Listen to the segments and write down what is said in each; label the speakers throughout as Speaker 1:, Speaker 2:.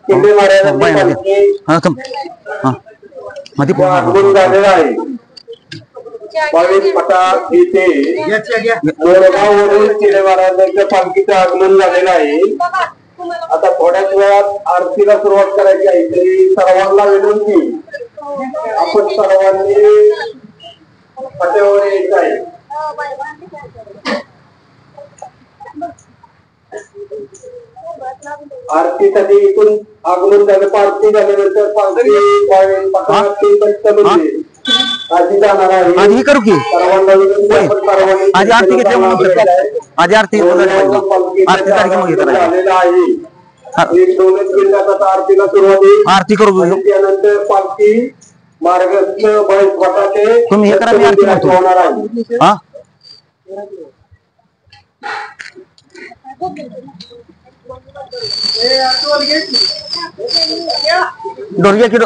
Speaker 1: किल्ले महाराजांची आगमन झालेलं आहे. बावीस फटा येथे मोरगाववरून किल्ले महाराजांच्या पालखीचं आगमन झालेलं आहे. आता थोड्याच वेळात आरतीला सुरुवात करायची आहे. तरी सर्वांना विनंती, आपण सर्वांनी फाट्यावर यायचं आहे. आरतीसाठी इथून आगमन झालं. आरती झाल्यानंतर आधी जाणार आहे. आधी करू की सर्वांना विनंती, आधी आरती आधी आरती झालेला आहे. एक दोनच मिनिटात आरतीला सुरुवात होईल. आरती करू. त्यानंतर पालखी मार्गस्थ बैठे तुम्ही हे करा. मी आरती होणार आहे. डोरग्या की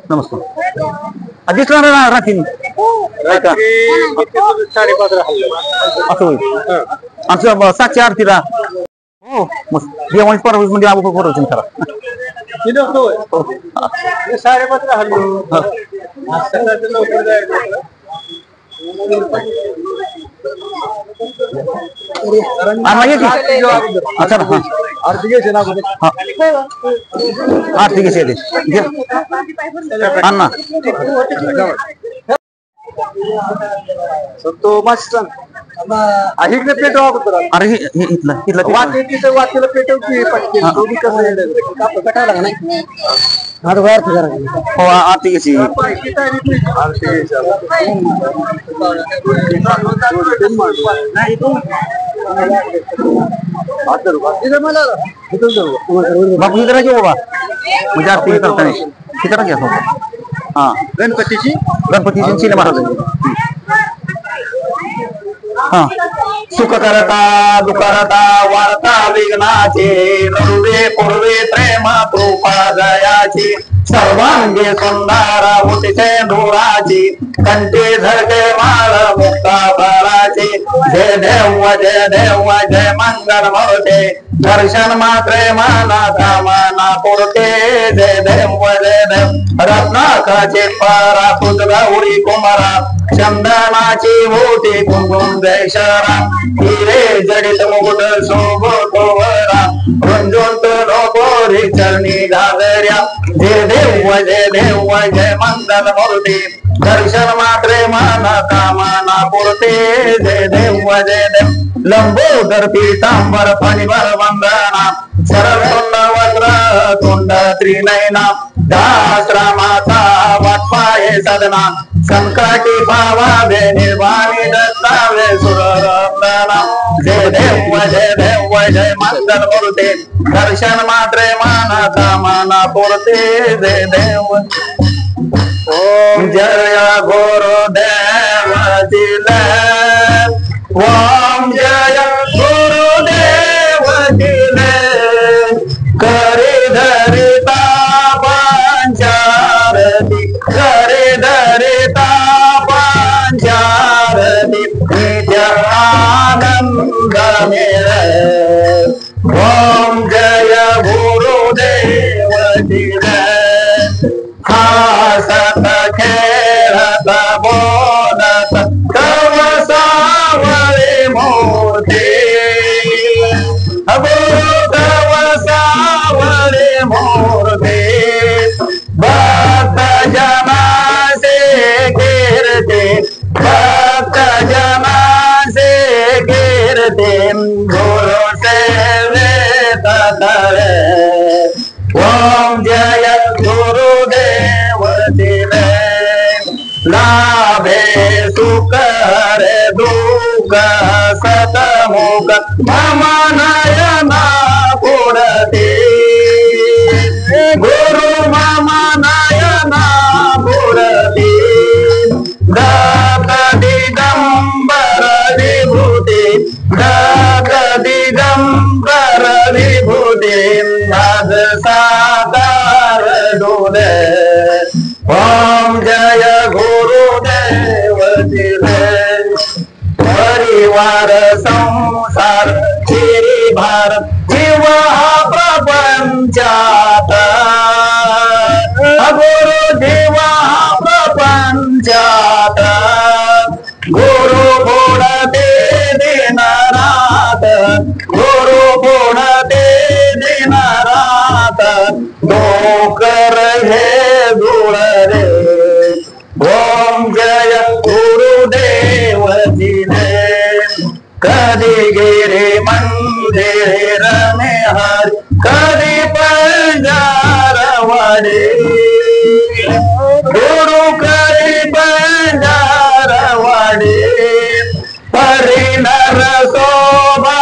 Speaker 1: नमस्कार. आधीच राहतील असं होईल. आमचं 7च्या आरतीला हो मस्त जेवण परवा म्हणजे आपण बरोबर करा. आरती घ्यायची ना आरती घ्यायची अण्णा तो मस्त आहे. पेट अरे इथलं वाचलं पेटव हो आरती घ्यायची. बापू इकडे घे बाबा म्हणजे आरती करता तिकडे घ्या. हा गणपतीची शिले महाराज. हा सुख करता दुखरता वार्ता विघ्नाचे नरुवे पूर्वे प्रेम कृपा जयाची सर्वांगे सुंदर मुठीचे धुराची कंठी धरके माळ मुक्ता फळाची. जय देव जय देव जय मंगल मोठे दर्शन मात्रे माना मना पुरते. जय देव रत्नाकाचे पारा खुद गौरी कुमारा चंदनाची मोठी कुंकुम जयशरा हिरे जडित मुकुट शोभतोवरा रुंजोंत लोकोरी चरणी घागऱ्या. जय देव जय मंगल मूर्ती दर्शन मात्रे माना कामना पुरते. जय देव लंबोदर पीतांबर फणीवर वंदना सरळ तोंड वक्र तोंड त्रिनयना दाश्रमाचा वाटपाये सदना संकटी पावावे निर्वाणी दत्तावे सुररत्ना. जय देव जय मंगल मूर्ती दर्शन मात्रे माना कामना पुरते. जय देव ओम जय गुरुदेव दिले ओम जय गुरुदेव दिले करे धरिता पंचारती करे धरिता पंचारती नित्य आनंद मिले. ओम जय गुरुदेव दिले हासत खेळत बोलत तव सावळे मोठे तव सावळे मोरते. भक्त जनासे कीर्ते भक्त जनासे कीर्ते गुरु सेवेत धरे. ओम जय गुरुदेव दिले लाभे सुख रे दुःख सतमुख मम नयना पुरते. गुरु मम नयना पुरते. दत्त दिगंबर विभूती दत्त दिगंबर विभूती नाद सादर डोले. ओम जय गुरु
Speaker 2: परिवार संसार तेरी भारत जीव हा प्रपंचात गुरु जीव हा प्रपंचात गुरु गुण ते दिन रात गुरु गुण ते दिन रात डोकर हे धूळ रे ओम जय गुरुदेव दिने कधी गिरी मंदिर में हर कधी पंजार वाडे गुरु कधी पंजार वाडे परिणर शोभा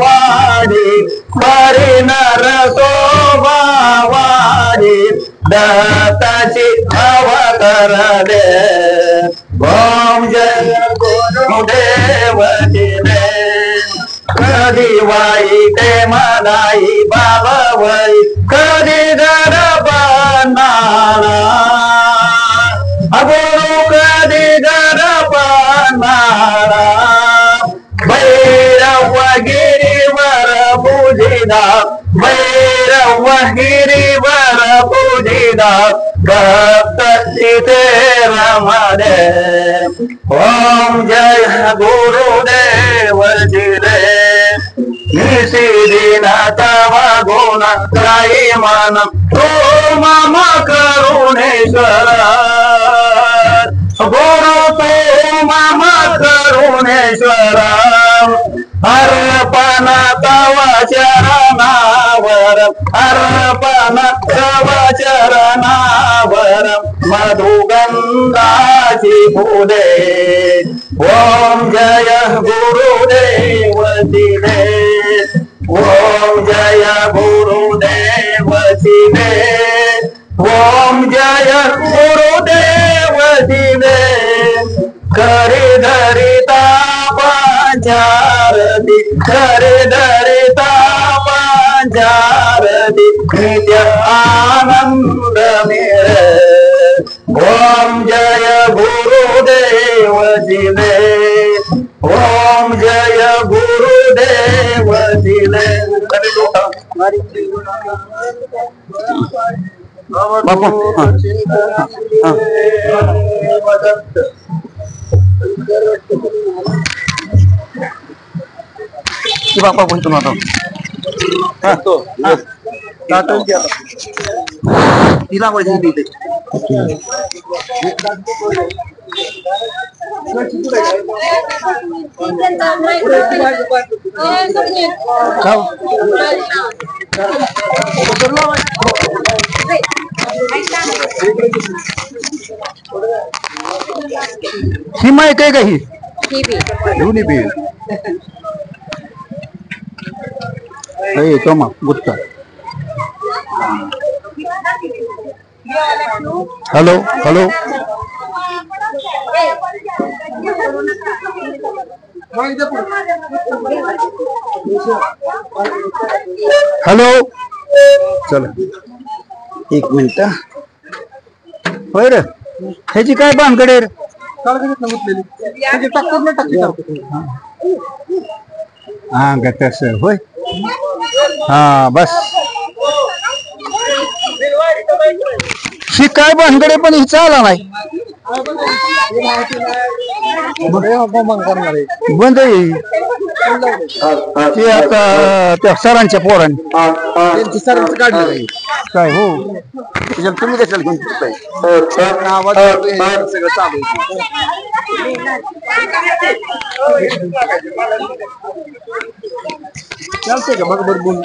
Speaker 2: वाडी परिणर शोभा वाडी दत्ताची अवतार दे ओम जय गुरुदेव दिने कधी वाई ते मनाई बाबा वई कधी गरब नाना गुरु कधी गरब नाना भैरव गिरीवर पूजिना भैरव गिरीवर पूजिना भक्त तिथे रमणे ओम जय गुरुदेव जिरे निशिदिन तव गुण त्राई मन तो मम करुणेश्वर गुरु तो मम करुणेश्वर अर्पण तव चरणावर अर्पण तव चरणावर मधुगंधाची फुले ओम जय गुरुदेव दिने ओम जय गुरुदेव दिने ओम जय गुरुदेव दिने करी धरिता पांचारती करी धरिता पांचारती नित्य आनंद मेरे ओम जय गुरुदेव दिने ओम जय गुरुदेव दिने बापा बोलतो ना तिला ही माहिती आहे का ही दोन्ही बी तो मग गुप्ता हॅलो हॅलो हॅलो चला एक मिनिट होय रे ह्याची काय भानगड रे हा ग तस होय हा बस ही काय भानगडे पण हिचा आला नाही बंद ते आता त्या सरांच्या पोरांनी सरांचं काढलं काय हो त्याच्यात तुम्ही कशाला घेऊन सगळं चालू चालतंय का बघ बोल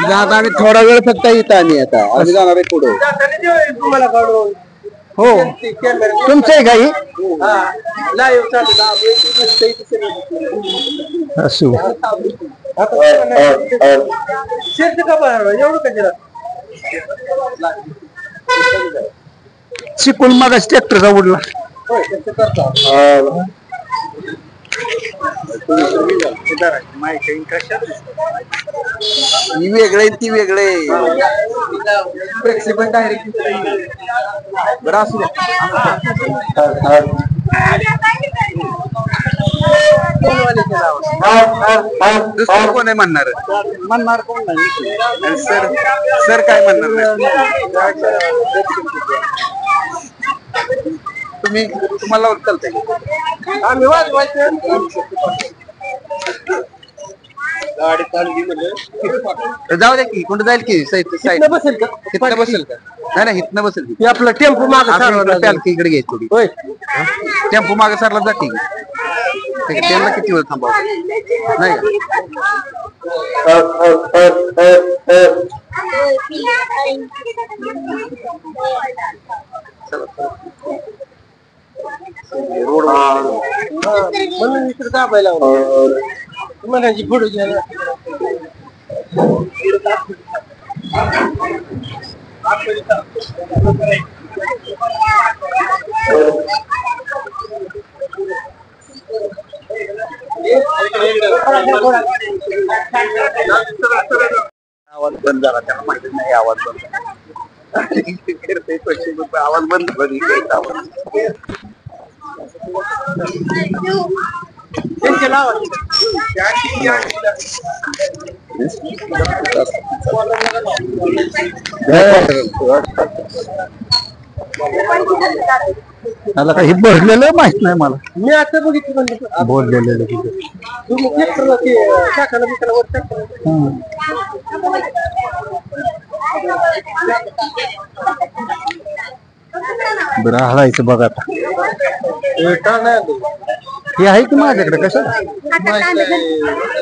Speaker 2: आता आम्ही थोडा वेळ फक्त इथं आता आम्ही जाणार आहे पुढे हो तुमचं आहे काही असू शिकून मग ट्रॅक्टरचा उडला वेगळे ती वेगळे प्रेक्षेपण डायरेक्ट बरं असू द्या
Speaker 3: दुसरं कोण आहे म्हणणार
Speaker 2: कोण नाही
Speaker 3: सर सर काय म्हणणार तुम्हाला चालतंय
Speaker 2: आम्ही वाजवायचं गाडी चालली
Speaker 3: जाऊ द्या की कुठं जाईल की साईड
Speaker 2: बसेल का
Speaker 3: इथनं बसेल का नाही इथनं बसेल की
Speaker 2: आपलं टेम्पो मागे
Speaker 3: इकडे घ्यायची थोडी
Speaker 2: होय
Speaker 3: टेम्पो मागे सरला जाते त्यांना किती वेळ थांबावं नाही
Speaker 1: रोड
Speaker 2: म्हणून इकडे दाबायला म्हणायची पुढे घ्यायला
Speaker 3: आवाज बंद झाला त्याला माहिती नाही आवाज बंद आवाज बंद
Speaker 2: मला काही भरलेलं माहित नाही मला
Speaker 4: मी आता बघितलं म्हणजे
Speaker 2: बोललेलं
Speaker 4: तुम्ही ट्रॅक्टरला ते टाकायला बिकायला वर ट्रॅक्टर
Speaker 2: बरं हलायचं बघा आता हे आहे की माझ्याकडे कसं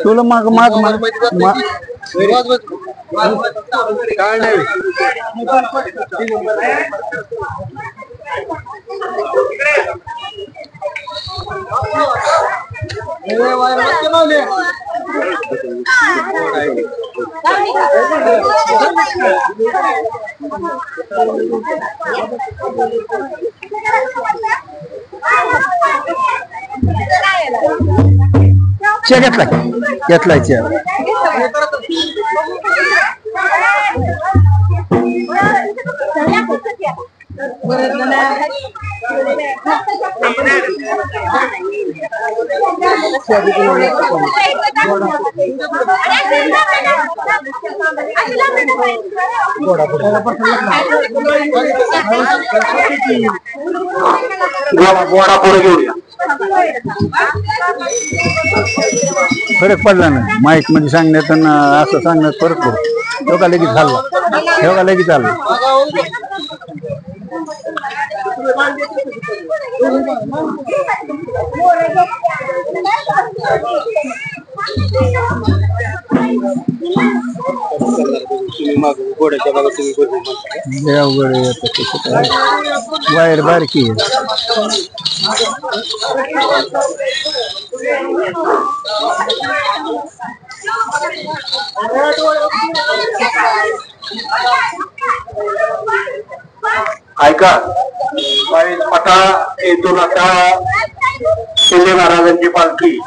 Speaker 2: तुला माग माग
Speaker 4: काय नाही
Speaker 2: घेतलाय
Speaker 1: गोडा पुढे घेऊया
Speaker 2: फरक पडला नाही माईक मध्ये सांगण्यात आणि असं सांगण्यात फरक पडतो तेव्हा लगेच झाला तेव्हा लगेच चाललं वायर बारकी
Speaker 1: ऐका आता येथून आता शिंदे महाराजांची पालखी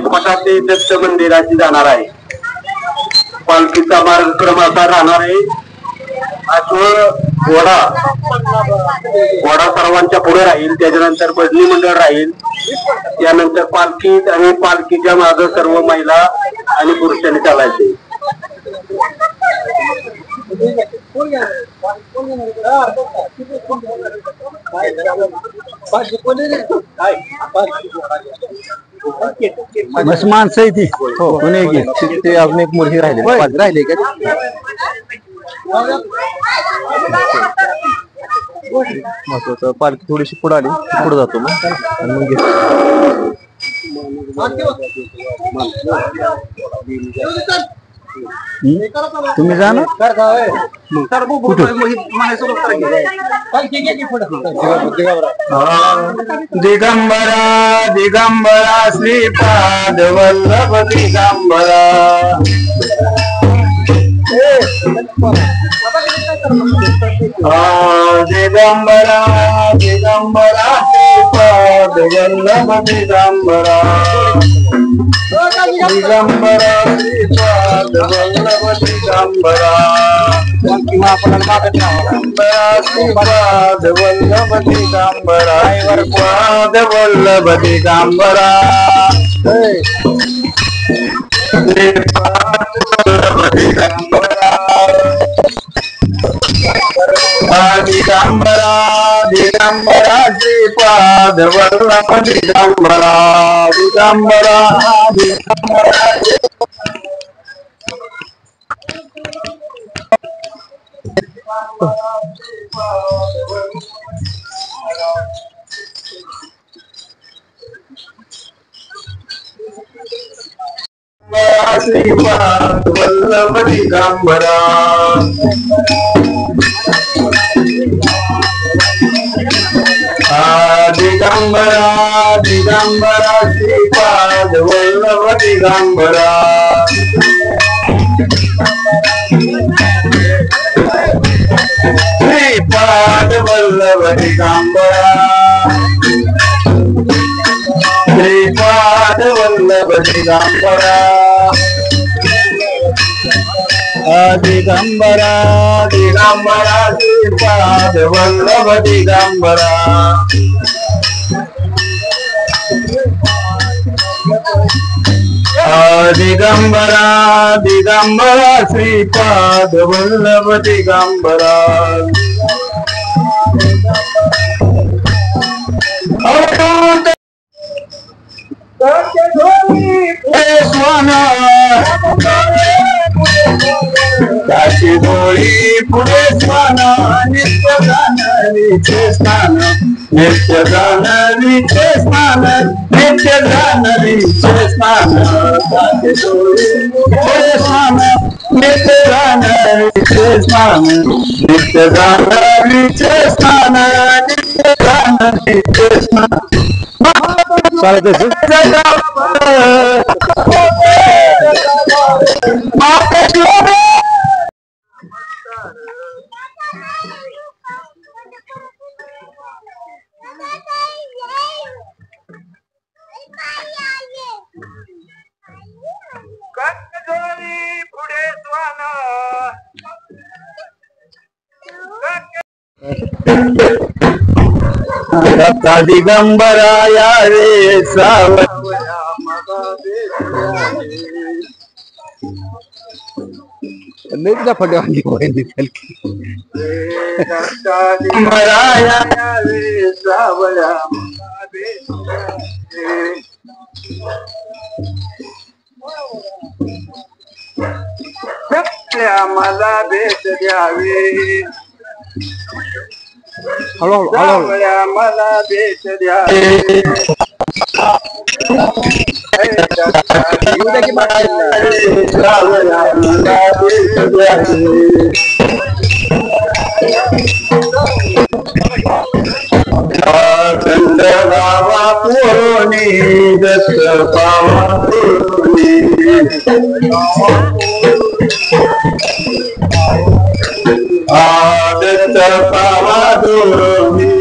Speaker 1: मठा ते दत्त मंदिराची जाणार आहे. पालखीचा मार्गक्रम असा राहणार आहे. घोडा सर्वांच्या पुढे राहील, त्याच्यानंतर भजनी मंडळ राहील, त्यानंतर पालखी आणि पालखीच्या मागे सर्व महिला आणि पुरुषांनी चालायचे.
Speaker 2: बस माणसं आहे ती ते अजून एक मुलगी राहिले का महत्वाचं पालखी थोडीशी पुढे आली पुढे जातो मग आणि मग तुम्ही जा ना
Speaker 1: दिगंबरा दिगंबरा श्रीपाद वल्लभ दिगंबरा दिगंबरा दिगंबरा श्रीपाद वल्लभ दिगंबरा दिगंबरा श्रीपाद वल्लभ दिगंबरा दिगंबरा श्रीपाद वल्लभ दिगंबरा पाद वल्लभ दिगंबरा दिगंबरा दिगंबरा श्रीपाद वल्लभ दिगंबरा दिगंबरा दिगंबरा श्रीपाद वल्लभ दिगंबरा दिगंबरा दिगंबरा श्रीपाद वल्लभ दिगंबरा श्रीपाद वल्लभ दिगंबरा श्रीपाद वल्लभ दिगंबरा दिगंबरा दिगंबरा श्रीपाद वल्लभ दिगंबरा दिगंबरा दिगंबरा श्रीपाद वल्लभ दिगंबरा काशी डोळी पुढे स्नान नित्य जाणवीचे स्नान नित्य जाणवीचे स्नान नित्य जाणवीचे स्नान काशी डोळी पुढे स्नान नित्य जाणवीचे स्नान नित्य जाणवीचे स्नान नित्य जाणवीचे स्नान पुढे स्वान दत्ता दिगंबरा या रे सावया
Speaker 3: नहीं फटवाली
Speaker 1: दत्ता दिगंबरा या रे सावया मला भेट द्यावी
Speaker 3: हळू
Speaker 1: मला भेट द्यावी बाबा पुरोनी दत्त बाबा पुरोनी दत्त बाबा पुरोनी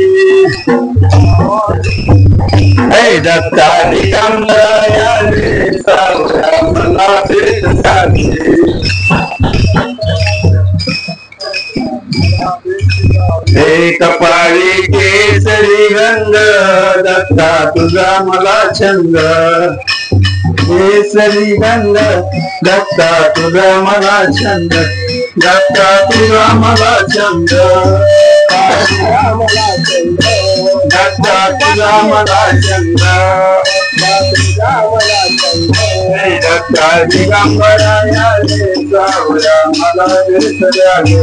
Speaker 1: दत्ता दिगंबरा या रे सावया मला भेट द्यावी कपाळी केसरी गंध दत्ता तुझा मला छंद केसरी गंध दत्ता तुझा मला छंद दत्ता तुझा मला छंद दत्ता तुझा मला छंद दत्ता दिगंबरा या रे सावया मला भेट द्यावी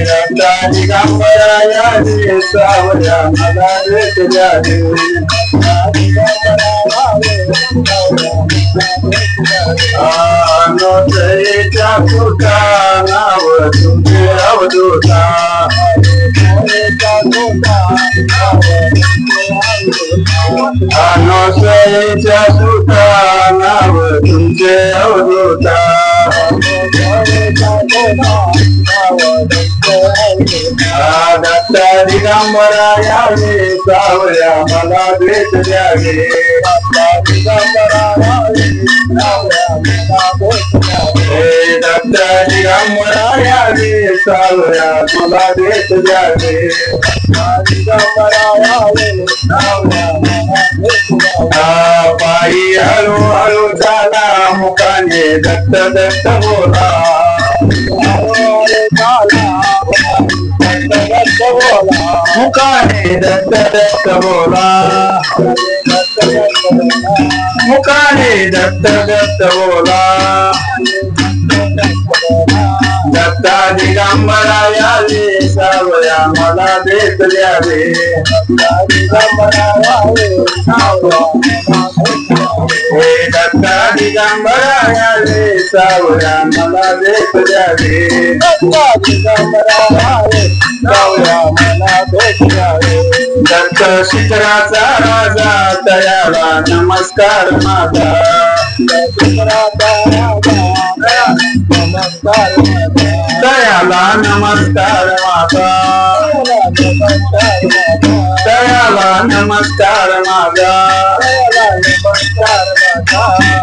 Speaker 1: दत्ता दिगंबरा या रे सावया मला भेट द्यावी अनोसरीच्या सुटा नाव तुझे अवधूता अनोसरीच्या सुटा नाव तुमचे अवधूता दत्ता दिगंबरा या रे सावळ्या मला भेट द्यावे दिगंबरा यावे सावळ्या मला भेट द्यावे दत्त दिगंबरा यावे सावळ्या मला भेट द्यावे दिगंबरा यावे सावळ्या मला भेट द्यावे पायी हळू हळू झाला मुखाने दत्त दत्त बोला मुखाने दत्त दत्त बोला मुखाने दत्त दत्त बोला दत्ता दिगंबरा यावे सावळ्या मला भेट द्यावे दिगंबरा यावे दत्ता दिगंबरा यावे सावळ्या मला भेट द्यावे दत्ता दिगंबरा यावे सावळ्या मला भेट द्यावे दत्त शिखराचा राजा तयाला नमस्कार माझा नमस्कार दयाला नमस्कार माझा दयाला नमस्कार माझा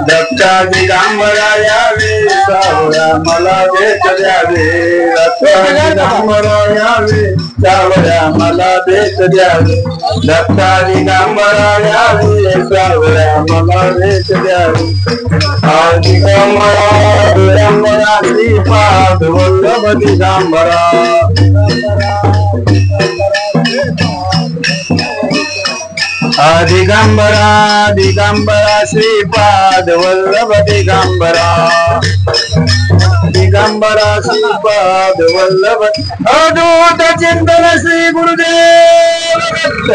Speaker 1: दत्ता दिगंबरा यावे सावळ्या मला भेट द्यावे दत्ता दिगंबरा यावे सावळ्या मला भेट द्यावे दत्ता दिगंबरा यावे सावळ्या मला भेट द्यावे दिगंबरा दिगंबरा श्रीपाद वल्लभ दिगंबरा दिगंबरा दिगंबरा श्रीपाद वल्लभ दिगंबरा दिगंबरा श्रीपाद वल्लभ अवधूत चिंतन श्री गुरुदेव दत्त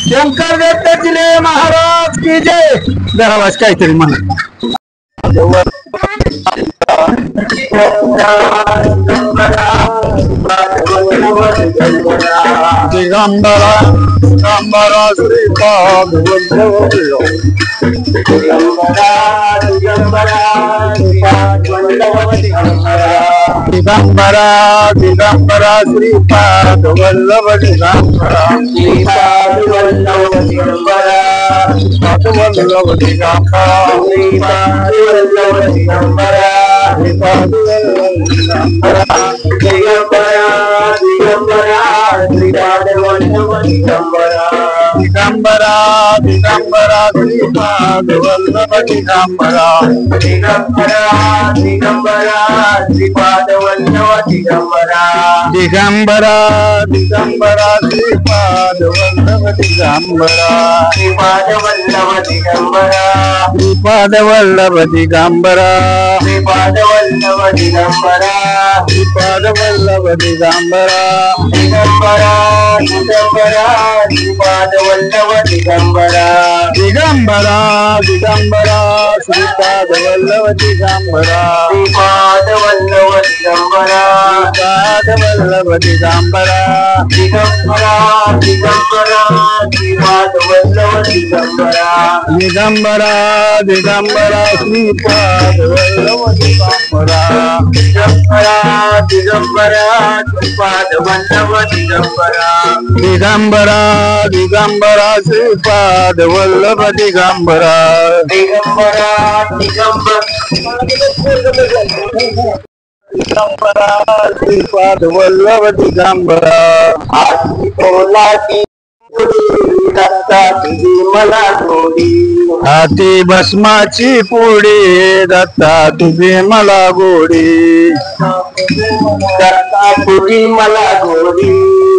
Speaker 1: शंकर दत्त जिले महाराज की जय धरावास काहीतरी म्हणा दिगंबरा दिगंबरा श्रीपाद वल्लभ दिगंबरा दिगंबरा श्रीपाद वल्लभ दिगंबरा दिगंबरा श्रीपाद वल्लभ दिगंबरा श्रीपाद वल्लभ दिगंबरा श्रीपाद वल्लभ दिगंबरा श्रीपाद वल्लभ दिगंबरा श्रीपाद दिगंबरा दिगंबरा दिगंबरा श्रीपाद वल्लभ दिगंबरा दिगंबरा दिगंबरा श्रीपाद वल्लभ दिगंबरा दिगंबरा दिगंबरा श्रीपाद वल्लभ दिगंबरा दिगंबरा दिगंबरा श्रीपाद वल्लभ दिगंबरा श्रीपाद वल्लभ दिगंबरा श्रीपाद वल्लभ दिगंबरा श्रीपाद वल्लभ दिगंबरा श्रीपाद वल्लभ दिगंबरा दिगंबरा दिगंबरा श्रीपाद वल्लभ दिगंबरा दिगंबरा दिगंबरा श्रीपाद वल्लभ दिगंबरा श्रीपाद वल्लभ दिगंबरा श्रीपाद वल्लभ दिगंबरा दिगंबरा दिगंबरा श्रीपाद वल्लभ दिगंबरा दिगंबरा दिगंबरा श्रीपाद वल्लभ दिगंबरा दिगंबरा दिगंबरा श्रीपाद वल्लभ दिगंबरा दिगंबरा दिगंबरा श्रीपाद वल्लभ दिगंबरा दिगंबरा दिगंबरा श्रीपाद वल्लभ दिगंबरा दत्ता तुझी मला गोडी हाती भस्माची पुडी दत्ता तुझी मला गोडी दत्ता तुझी मला गोडी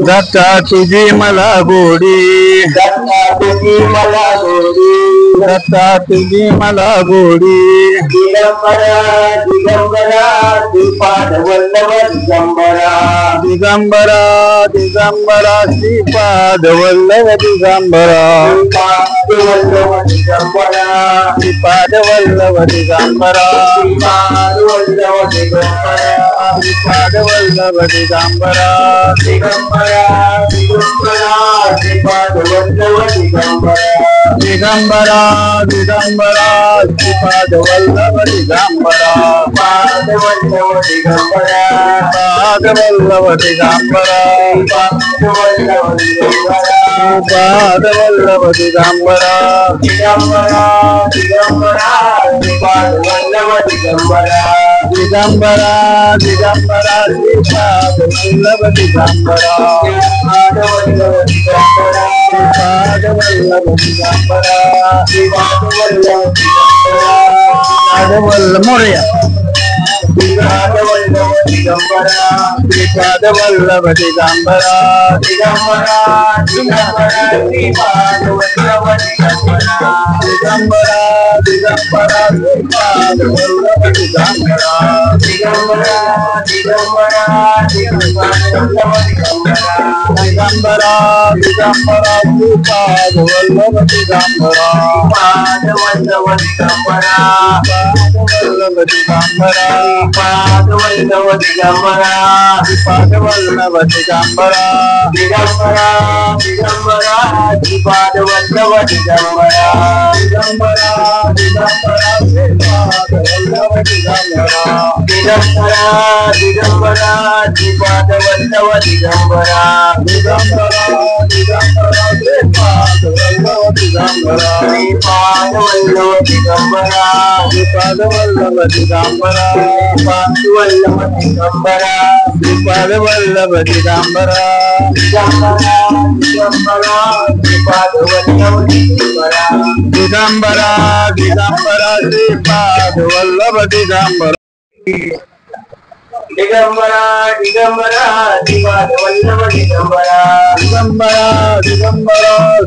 Speaker 1: दत्ता तुझी मला गोडी दत्ता तुझी मला गोडी दत्ता तुझी मला गोडी दिगंबरा दिगंबरा श्रीपाद वल्लभ दिगंबरा दिगंबरा दिगंबरा श्रीपाद वल्लभ दिगंबरा
Speaker 2: श्रीपाद वल्लभ दिगंबरा श्रीपाद वल्लभ दिगंबरा श्रीपाद वल्लभ दिगंबरा दिगंबरा दिगंबरा श्रीपाद वल्लभ दिगंबरा दिगंबरा दिगंबरा श्रीपाद वल्लभ दिगंबरा पाद वल्लभ दिगंबरा पाद वल्लभ दिगंबरा पाद वल्लभ दिगंबरा दिगंबरा दिगंबरा श्रीपाद वल्लभ दिगंबरा दिगंबरा दिगंबरा श्रीपाद वल्लभ दिगंबरा पाद वल्लभ दिगंबरा पाद वल्लभ दिगंबरा श्रीपाद वल्लभ दिगंबरा पाद वल्लभ मोरया श्रीपाद वल्लभ दिगंबरा श्रीपाद वल्लभ दिगंबरा दिगंबरा दिगंबरा श्रीपाद वल्लभ दिगंबरा दिगंबरा दिगंबरा श्रीपाद वल्लभ दिगंबरा दिगंबरा दिगंबरा श्रीपाद वल्लभ दिगंबरा दिगंबरा दिगंबरा श्रीपाद वल्लभ दिगंबरा पाद वल्लभ दिगंबरा पाद वल्लभ दिगंबरा पाद वल्लभ दिगंबरा पाद वल्लभ दिगंबरा दिगंबरा दिगंबरा पाद वल्लभ दिगंबरा दिगंबरा दिगंबरा पाद वल्लभ दिगंबरा दिगंबरा दिगंबरा पाद वल्लभ दिगंबरा दिगंबरा दिगंबरा पाद वल्लभ दिगंबरा पाद वल्लभ दिगंबरा पाद वल्लभ दिगंबरा पाद वल्लभ दिगंबरा पाद वल्लभ दिगंबरा दिगंबरा दिगंबरा पाद वल्लभ दिगंबरा दिगंबरा दिगंबरा पाद वल्लभ दिगंबरा दिगंबरा दिगंबरा श्रीपाद वल्लभ दिगंबरा दिगंबरा दिगंबरा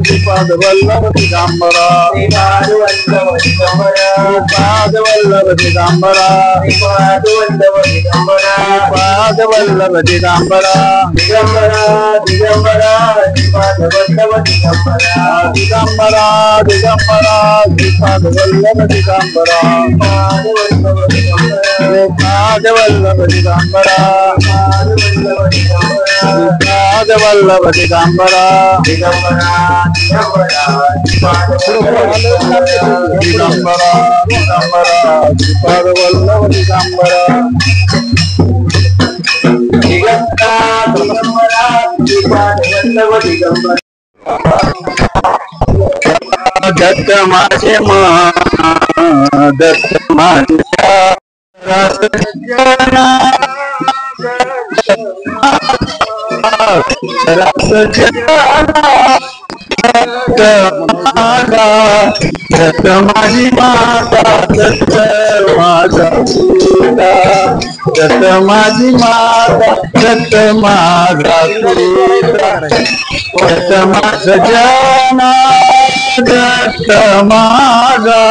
Speaker 2: श्रीपाद वल्लभ दिगंबरा श्रीपाद वल्लभ दिगंबरा श्रीपाद वल्लभ दिगंबरा श्रीपाद वल्लभ दिगंबरा श्रीपाद वल्लभ दिगंबरा दिगंबरा दिगंबरा श्रीपाद वल्लभ दिगंबरा दिगंबरा दिगंबरा श्रीपाद वल्लभ दिगंबरा पाद वल्लभ दिगंबरा पाद वल्लभ दिगंबरा पाद वल्लभ दिगंबरा दिगंबरा दिगंबरा पाद दिगंबरा दिगंबरा पाद वल्लभ दिगंबरा दिगंबरा दिगंबरा पाद वल्लभ दिगंबरा दत्त माझे दत्त माझ्या रस जना दत्त माझी माता दत्त माझा पिता दत्त माझी माता दत्त माझा पिता दत्त माझा जना दत्त माझा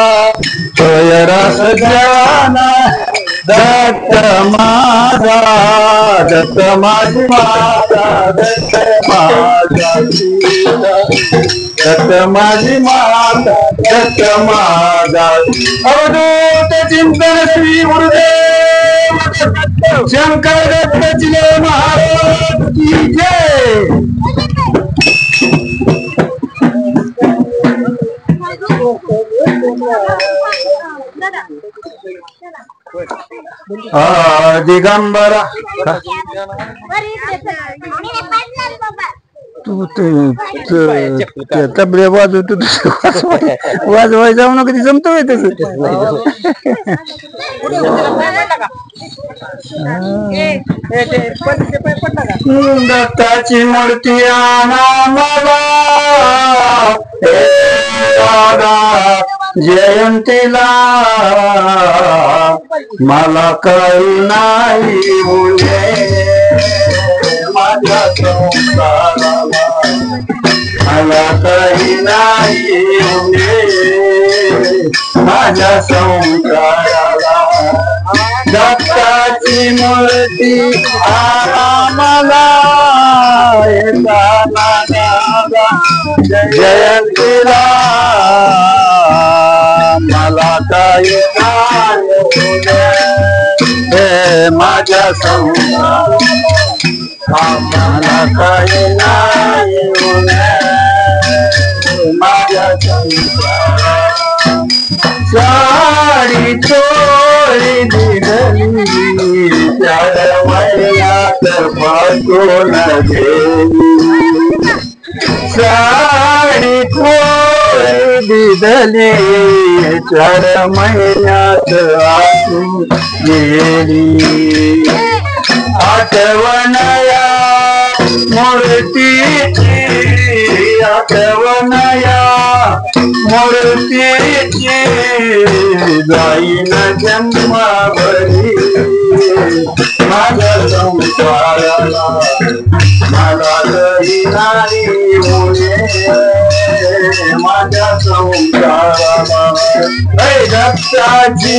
Speaker 2: रस जना दत्त माझा दत्त माझी माता दत्त माझा पिता दत्त माझी माता दत्त माझा अवधूत चिंतन श्री गुरुदेव शंकर दत्त जिले महाराज की जय. दिगंबरा तू तबले वाजवतो वाजवाय जाऊ नका ती जमतोय तस दत्ताची मूर्ती आणा मला जयंतीला मला काही नाही मुले माझ्या संसाराला मला काही नाही मुले माझ्या संसाराला दत्ताची मूर्ती आम्हाला जयंतीला काही नाही हे माझ्या संसार आम्हाला काही नाही माझ्या संसार साडी चोरी दिली चार महिन्यात पाठवून गेली साडी चोरी दिली 4 महिन्यात आठवून गेली आठवण या मूर्तीची आठवण या मूर्तीची जाईन जन्माभरी माझ्या संसाराला मला तरी नाही मुळे माझ्या संसाराला रक्ताची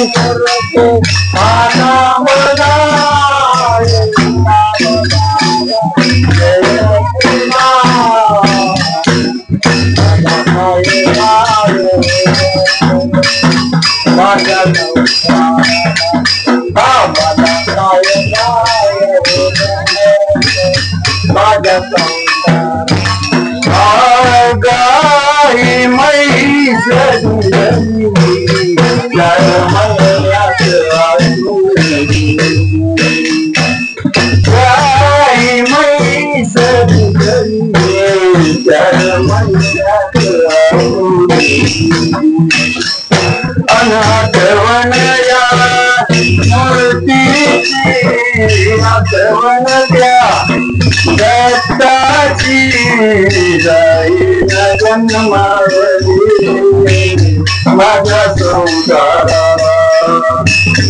Speaker 2: गाई म्हैस गाई म्हैस अनाठवण या मूर्तीची आठवण द्या दत्ताची जाईन जन्मावली माझ्या संसाराला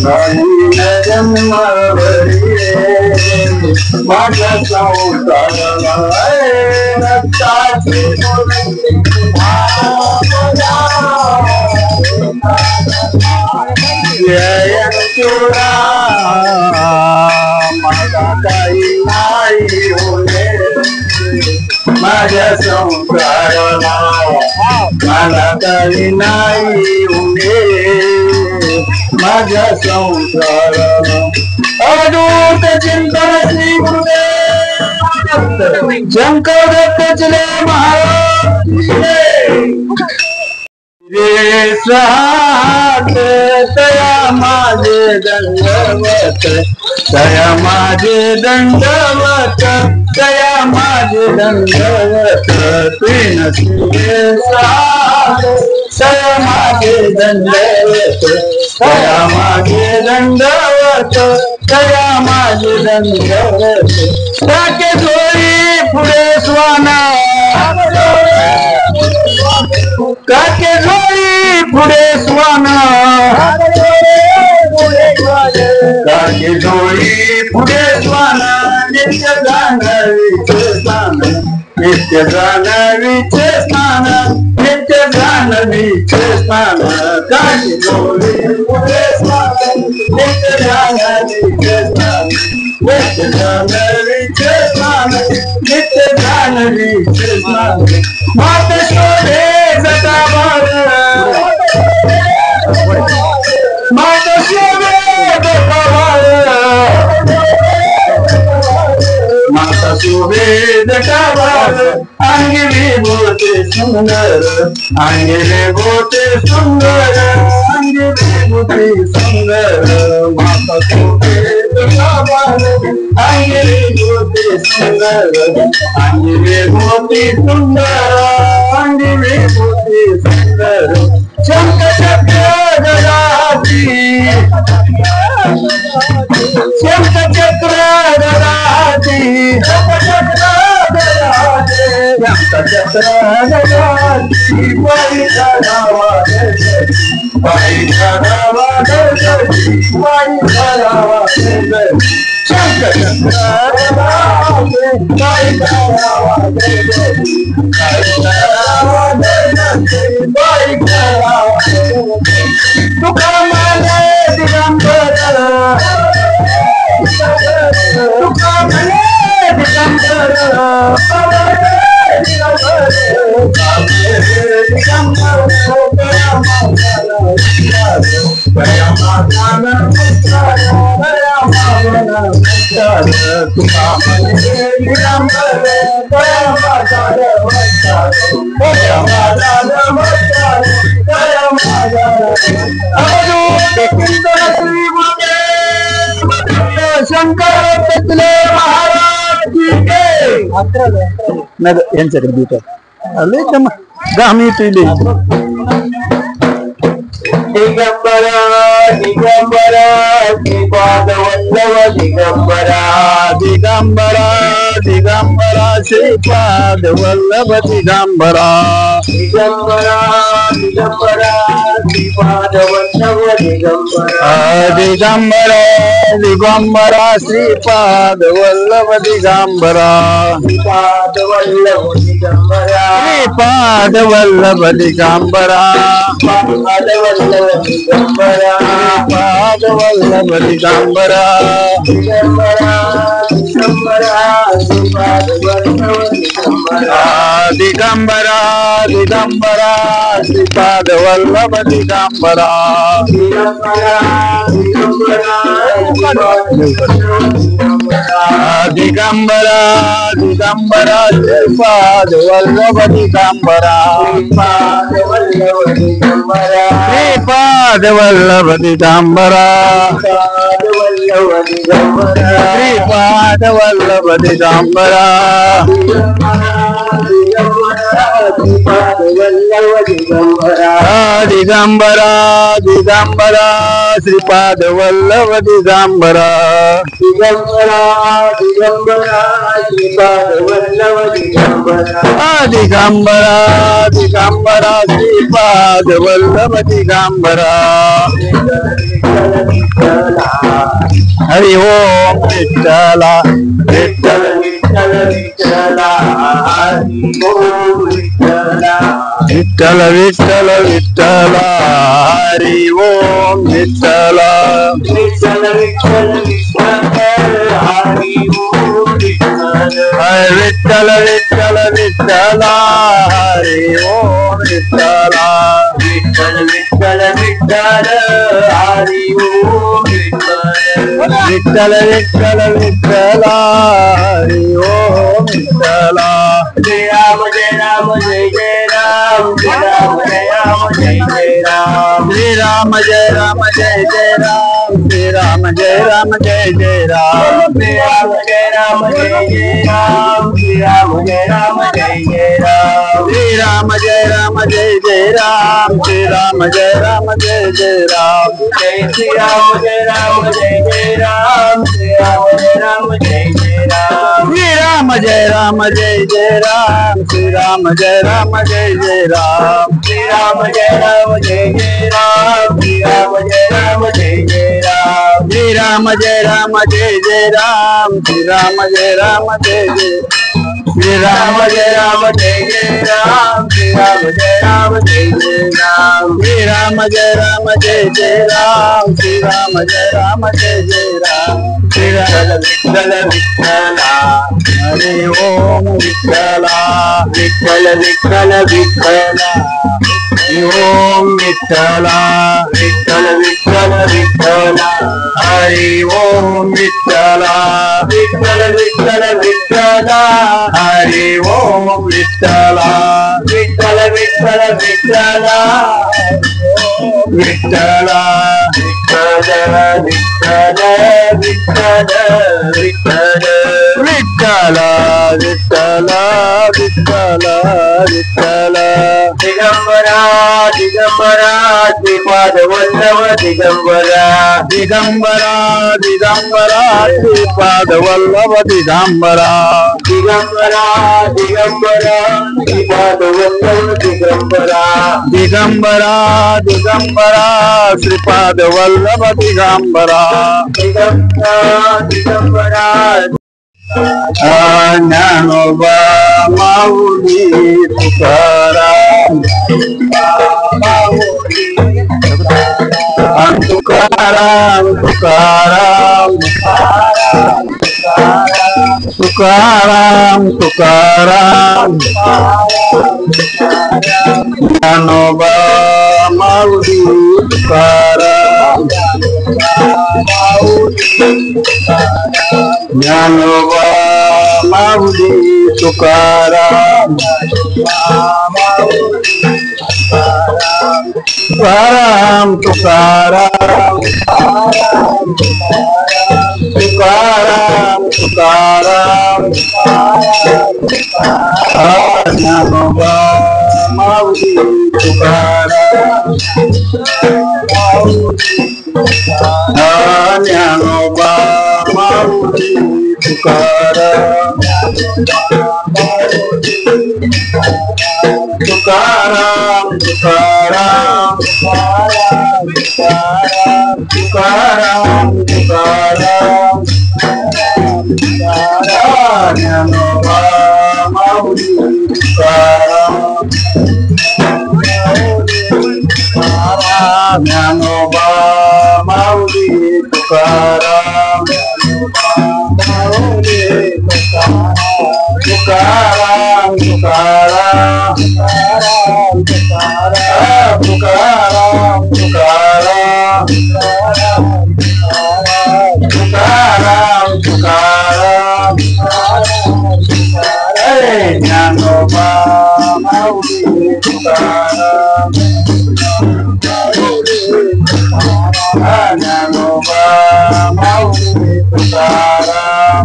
Speaker 2: जाईन जन्मावली माझ्या संसाराला दत्ताची चुरा मला काही नाही माझ्या संसाराला मला काही नाही माझ्या संसाराला अवधूत चिंतन श्री गुरुदेव शंकर दत्त चले महाराज रे साथ तया माझे दंडवत तया माझे दंडवत तया माझे दंडवत तीन साथ तया माझे दंडवत तया माझे दंडवत तया माझे दंडवत टाके जोडी पुढे स्वाना काके जोडी पुढे स्वाना काके जोडी पुढे स्वाना नित्य जाणवीचे स्नान नित्य जाणवीचे स्नान नित्य जाणवीचे स्नान काके जोडी पुढे स्वाना नित्य जाणवीचे स्नान नित्य जाणवीचे स्नान नित्य जाणवीचे स्नान मात शोधे जटाभार मात शोधे जटाभार माता शोभे जटाभार अंगी विभूते सुंदर अंगी विभूते सुंदर अंगी विभूते सुंदर माता शोभे जटाभार अंगी विभूते सुंदर अंगी विभूते सुंदर अंगी विभूते सुंदर शंकर चक्र गदाची शंकर चक्र गदाची शंकर चक्र गदाची बाई गावा बाई गावा बाई गावा शंकर चक्र गदाची बाई गावा बाई गावा तुका माने दिगंबर तुका माने दिगंबर शंकर महाराज यांच्याकडे देतात आले का मग गामी तुले
Speaker 1: दिगंबरा दिगंबरा श्रीपाद वल्लभ दिगंबरा
Speaker 2: दिगंबरा दिगंबरा श्रीपाद वल्लभ दिगंबरा
Speaker 1: दिगंबरा दिगंबरा श्रीपाद वल्लभ दिगंबरा
Speaker 2: दिगंबरा दिगंबरा श्रीपाद वल्लभ दिगंबरा
Speaker 1: श्रीपाद वल्लभ दिगंबरा
Speaker 2: श्रीपाद वल्लभ दिगंबरा
Speaker 1: पाद वल्लभ दिगंबरा
Speaker 2: पाद वल्लभ दिगंबरा
Speaker 1: दिगंबरा दिगंबरा श्रीपाद वल्लभ दिगंबरा
Speaker 2: दिगंबरा दिगंबरा श्रीपाद वल्लभ दिगंबरा
Speaker 1: दिगंबरा दिगंबरा
Speaker 2: दिगंबरा दिगंबरा श्रीपाद वल्लभ दिगंबरा
Speaker 1: पाद वल्लभ दिगंबरा
Speaker 2: श्रीपाद वल्लभ दिगंबरा
Speaker 1: पाद वल्लभ दिगंबरा
Speaker 2: श्रीपाद वल्लभ दिगंबरा
Speaker 1: श्रीपाद वल्लभ दिगंबरा
Speaker 2: दिगंबरा दिगंबरा श्रीपाद वल्लभ दिगंबरा
Speaker 1: दिगंबरा दिगंबरा श्रीपाद वल्लभ दिगंबरा
Speaker 2: दिगंबरा दिगंबरा श्रीपाद वल्लभ दिगंबरा हरि ओम विठ्ठला
Speaker 1: विठ्ठल विठ्ठल विठ्ठला हरि ओम विठ्ठला
Speaker 2: विठ्ठल विठ्ठल विठ्ठला हरि ओम विठ्ठला
Speaker 1: विठ्ठल विठ्ठल विठ्ठल हरि ओम विठ्ठल
Speaker 2: विठ्ठल विठ्ठल विठ्ठला हरि ओम विठ्ठला
Speaker 1: विठ्ठल विठ्ठल विठ्ठल हरि ओम विठ्ठल
Speaker 2: विठ्ठल विठ्ठल विठ्ठला हरि ओम विठ्ठला
Speaker 1: जय राम जय राम जय जय राम जय राम जय राम जय जय राम
Speaker 2: श्री राम जय राम जय जय राम श्री राम जय राम जय जय राम
Speaker 1: श्री राम जय राम जय जय राम श्री राम जय राम जय जय राम
Speaker 2: श्री राम जय राम जय जय राम श्री राम जय राम जय जय राम
Speaker 1: जय श्री राम जय राम जय जय राम श्री राम जय राम जय जय राम
Speaker 2: श्री राम जय राम जय जय राम श्री राम जय राम जय जय राम
Speaker 1: श्री राम जय राम जय जय राम श्री राम जय राम जय जय राम
Speaker 2: श्री राम जय राम जय जय राम श्री राम जय राम जय जय श्री राम जय राम जय जय राम श्री राम जय राम जय जय राम श्री राम जय राम जय जय राम श्री राम जय राम जय जय राम श्री राम
Speaker 1: विठ्ठल विठ्ठला
Speaker 2: हरि ओम विठ्ठला
Speaker 1: विठ्ठल विठ्ठल विठ्ठला
Speaker 2: हरि ओम विठ्ठला
Speaker 1: विठ्ठल विठ्ठल विठ्ठला
Speaker 2: हरि ओम विठ्ठला
Speaker 1: विठ्ठल विठ्ठल विठ्ठला
Speaker 2: हरि ओम विठ्ठला
Speaker 1: विठ्ठल विठ्ठल विठ्ठला
Speaker 2: विठ्ठला
Speaker 1: विठ्ठल विठ्ठल विठ्ठल विठ्ठल
Speaker 2: विठ्ठला विठ्ठला विठ्ठला विठ्ठला
Speaker 1: दिगंबरा दिगंबरा श्रीपाद वल्लभ दिगंबरा
Speaker 2: दिगंबरा दिगंबरा श्रीपाद वल्लभ दिगंबरा
Speaker 1: दिगंबरा दिगंबरा श्रीपाद वल्लभ दिगंबरा
Speaker 2: दिगंबरा दिगंबरा श्रीपाद वल्लभ दिगंबरा
Speaker 1: दिगंबरा दिगंबरा
Speaker 2: ज्ञानोबा माऊली तुकाराम तुकाराम तुकाराम तुकाराम तुकाराम ज्ञानोबा माऊली तुकाराम ज्ञानोबा माऊली तुकाराम तुकाराम तुकाराम तुकाराम तुकाराम ज्ञानोबा माऊली तुकाराम ज्ञानोबा माऊली तुकाराम तुकाराम तुकाराम तुकाराम तुकाराम ज्ञानोबा माऊली तुकाराम ज्ञानोबा माऊली तुकाराम तुकाराम तुकाराम तुकाराम तुकाराम तुकाराम तुकाराम ज्ञानोबा माऊली तुकाराम ज्ञानोबा माऊली तुकाराम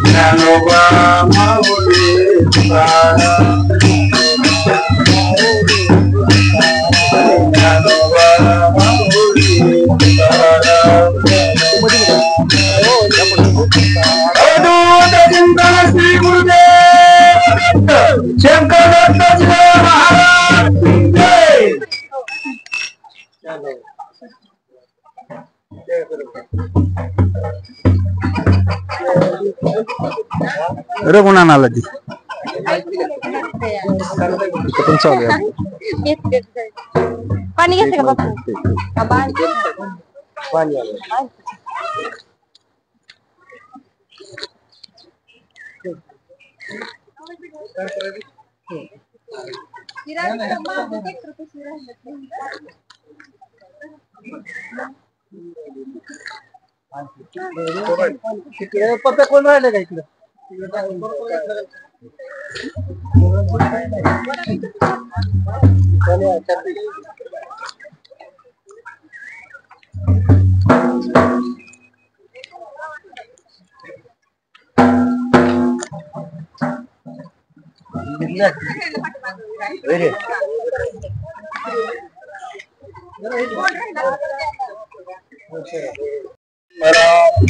Speaker 2: ज्ञानोबा माऊली तुकाराम ज्ञानोबा माऊली तुकाराम श्री गुरुदेव शंकर दत्त महाराज
Speaker 3: रघुनानाला दी पण चालू आहे
Speaker 5: पाणी घेते का बापू
Speaker 1: पाणी आलं
Speaker 4: पप्पा कोण राहिले का इकडे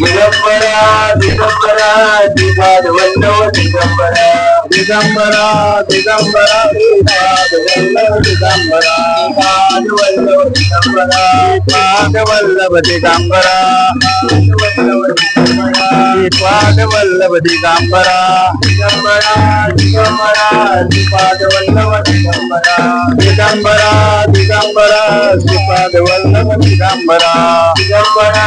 Speaker 2: दिगंबरा दिगंबरा दिपाद वल्लभ दिगंबरा दिगंबरा दिगंबरा दिपाद वल्लभ दिगंबरा पाद वल्लभ दिगंबरा पाद वल्लभ दिगंबरा पाद वल्लभ दिगंबरा दिगंबरा दिगंबरा दिपाद वल्लभ दिगंबरा दिगंबरा दिगंबरा दिपाद वल्लभ दिगंबरा दिगंबरा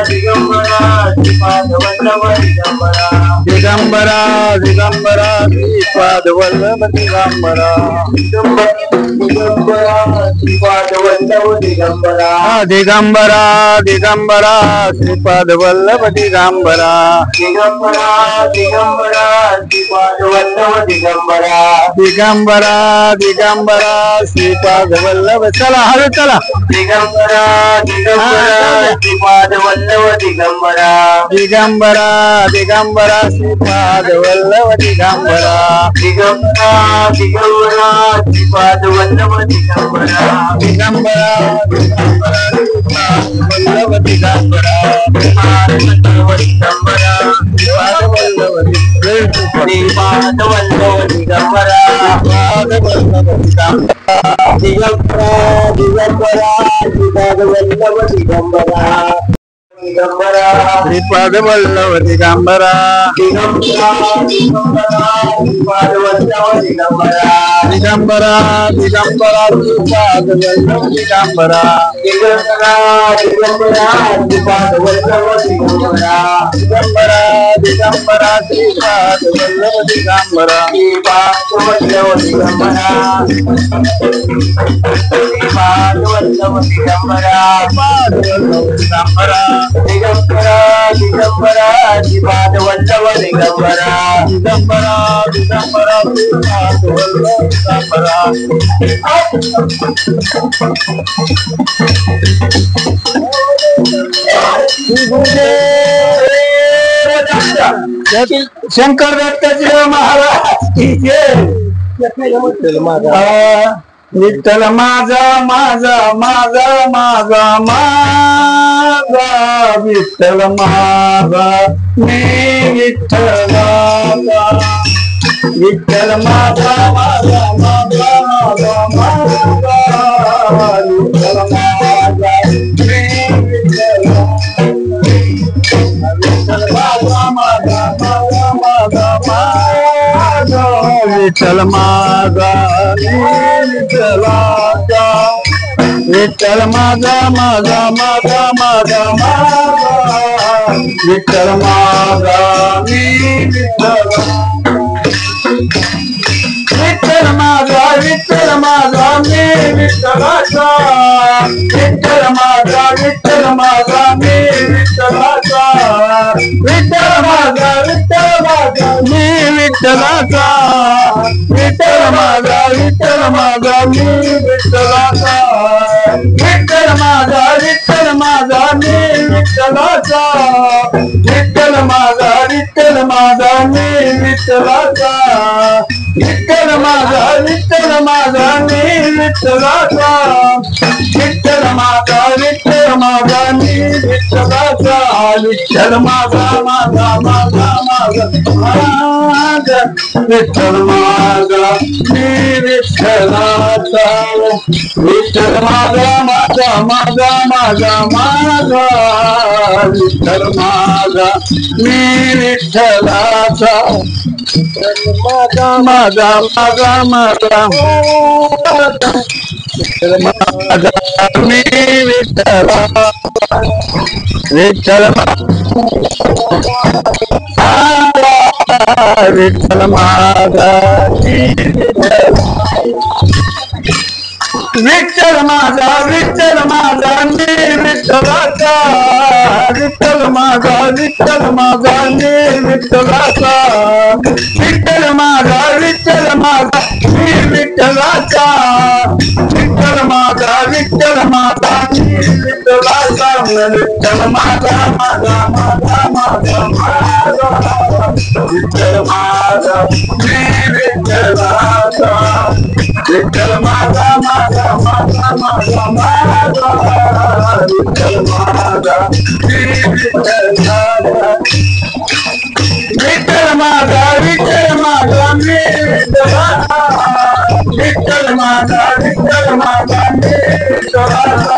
Speaker 2: दिगंबरा दिपाद वल्लभ दिगंबरा दिगंबरा दिगंबरा दिपाद वल्लभ दिगंबरा दिगंबरा दिपाद वल्लभ दिगंबरा दिगंबरा दिगंबरा श्रीपाद वल्लभ दिगंबरा दिगंबरा दिगंबरा दिपाद वल्लभ दिगंबरा दिगंबरा दिगंबरा श्रीपाद वल्लभ चला हळू चला दिगंबरा दिगंबरा दिपाद वल्लभ दिगंबरा दिगंबरा दिगंबरा श्रीपाद वल्लभ दिगंबरा दिगंबरा दिगंबरा श्रीपाद वल्लभ दिगंबरा दिगंबरा दिगंबरा वल्लभ दिगंबरा श्रीपाद वल्लभ दिगंबरा श्रीपाद वल्लभ श्रीपाद वल्लभ दिगंबरा श्रीपाद वल्लभ दिगंबरा दिगंबरा दिगंबरा श्रीपाद वल्लभ दिगंबरा
Speaker 1: दिगंबरा
Speaker 2: श्रीपाद वल्लभ दिगंबरा
Speaker 1: श्रीपाद वल्लभ दिगंबरा
Speaker 2: दिगंबरा दिगंबरा श्रीपाद वल्लभ दिगंबरा
Speaker 1: दिगंबरा दिगंबरा श्रीपाद वल्लभ दिगंबरा
Speaker 2: दिगंबरा दिगंबरा श्रीपाद वल्लभ दिगंबरा
Speaker 1: श्रीपाद वल्लभ दिगंबरा श्रीपाद वल्लभ दिगंबरा
Speaker 2: दिगंबरा
Speaker 1: दिगंबरा दिगंबरा श्रीपाद वल्लभ दिगंबरा
Speaker 2: दिगंबरा दिगंबरा श्रीपाद वल्लभ दिगंबरा
Speaker 1: शंकर दत्ताजी महाराज की जय.
Speaker 2: विठ्ठल माझा माझा माझा माझा माझा विठ्ठल माझा मी विठ्ठलाचा विठ्ठल माझा माझा माझा माझा माझा विठ्ठल माझा मी विठ्ठलाचा विठ्ठल माझा माझा माझा माझा माझा विठ्ठल माझा विठ्ठलाचा विठ्ठल माझा माझा माझा माझा माझा विठ्ठल माझा मी विठ्ठल माझा विठ्ठल माझा मी विठ्ठलाचा विठ्ठल माझा मी विठ्ठलाचा विठ्ठल माझा मी विठ्ठलाचा विठ्ठल माझा मी विठ्ठलाचा विठ्ठल माझा मी विठ्ठलाचा विठ्ठल माझा मी विठ्ठलाचा विठ्ठल माझा मी विठ्ठलाचा विठ्ठल माझा मी विठ्ठलाचा विठ्ठल माझा माझा माझा माझा माझा विठ्ठल माझा मी विठ्ठलाचा विठ्ठल माझा माझा माझा माझा माझा विठ्ठल माझा मी विठ्ठलाचा माझा माझा माझा माझा माझा मी विठ्ठला विठ्ठल विठ्ठल माझा विठ्ठल माझा मी विठ्ठलाचा विठ्ठल माझा मी विठ्ठलाचा विठ्ठल माझा मी विठ्ठलाचा विठ्ठल माझा मी विठ्ठलाचा विठ्ठल माझा माझा माझा माझा विठ्ठल माझा मी विठ्ठलाचा विठ्ठल माझा माझा माझा माझा माझा विठ्ठल माझा मी विठ्ठलाचा विठ्ठल माझा मी विठ्ठलाचा विठ्ठल माझा मी विठ्ठलाचा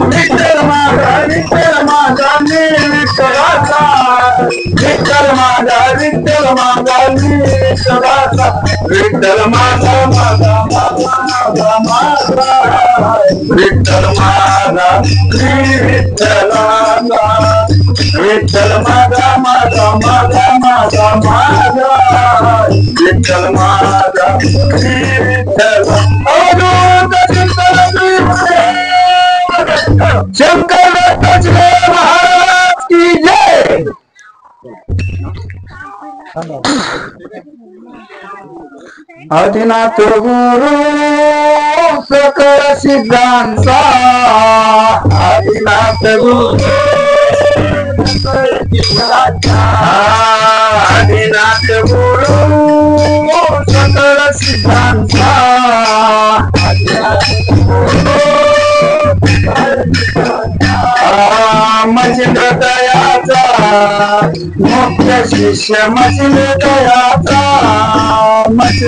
Speaker 2: विठ्ठल माझा मी विठ्ठलाचा विठ्ठल माझा मी विठ्ठलाचा विठ्ठल माझा माझा माझा माझा विठ्ठल माझा मी विठ्ठलाचा विठ्ठल माझा माझा माझा माझा माझा विठ्ठल माझा मी शंकर दत्ताजी महाराज की जय. आदिनाथ गुरु सकळ सिद्धांचा आदिनाथ गुरु आदिनाथ गुरु सकळ सिद्धांचा महेंद्र दयाचा मुख्य शिष्य मछली दयाचा मुख्य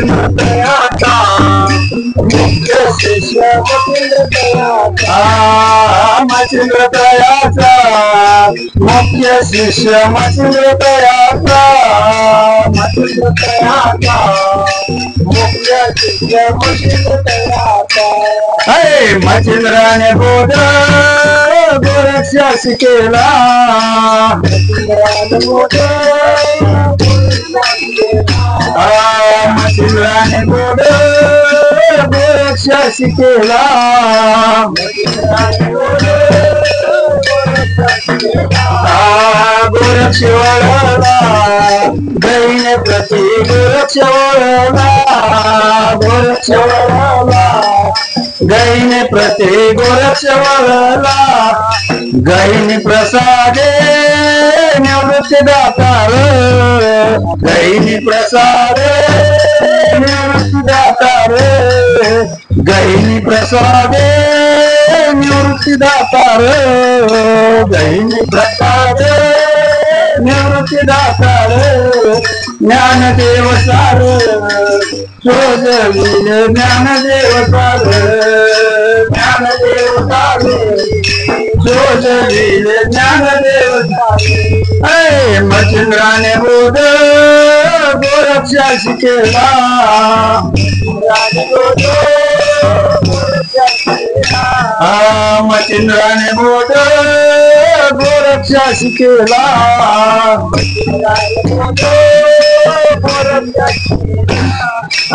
Speaker 2: शिष्य मछली दयाचा मुख्य शिष्य मछली दयाचा मुख्य शिष्य मछली दयाचा मच्छिंद्राने बोध गोरक्षास केला मच्छिंद्राने बोध गोरक्षास केला गोरक्ष वळला गाईने प्रति गोरक्ष वळला गोरक्ष वळला गाईने प्रति गोरक्ष वळला गाईने प्रसादे निवृत्ती दातार गाईने प्रसादे निवृत्ती दातार गाईने प्रसादे निवृत्ती दातार गाईने प्रसादे निवृत्ती दातार ज्ञानदेव सार शोधवीर ज्ञानदेव सार ज्ञानदेव सार शोधवीर ज्ञानदेव सार मच्छिंद्राने बोध गोरक्षास केला मच्छिंद्राने बोध गोरक्षास केला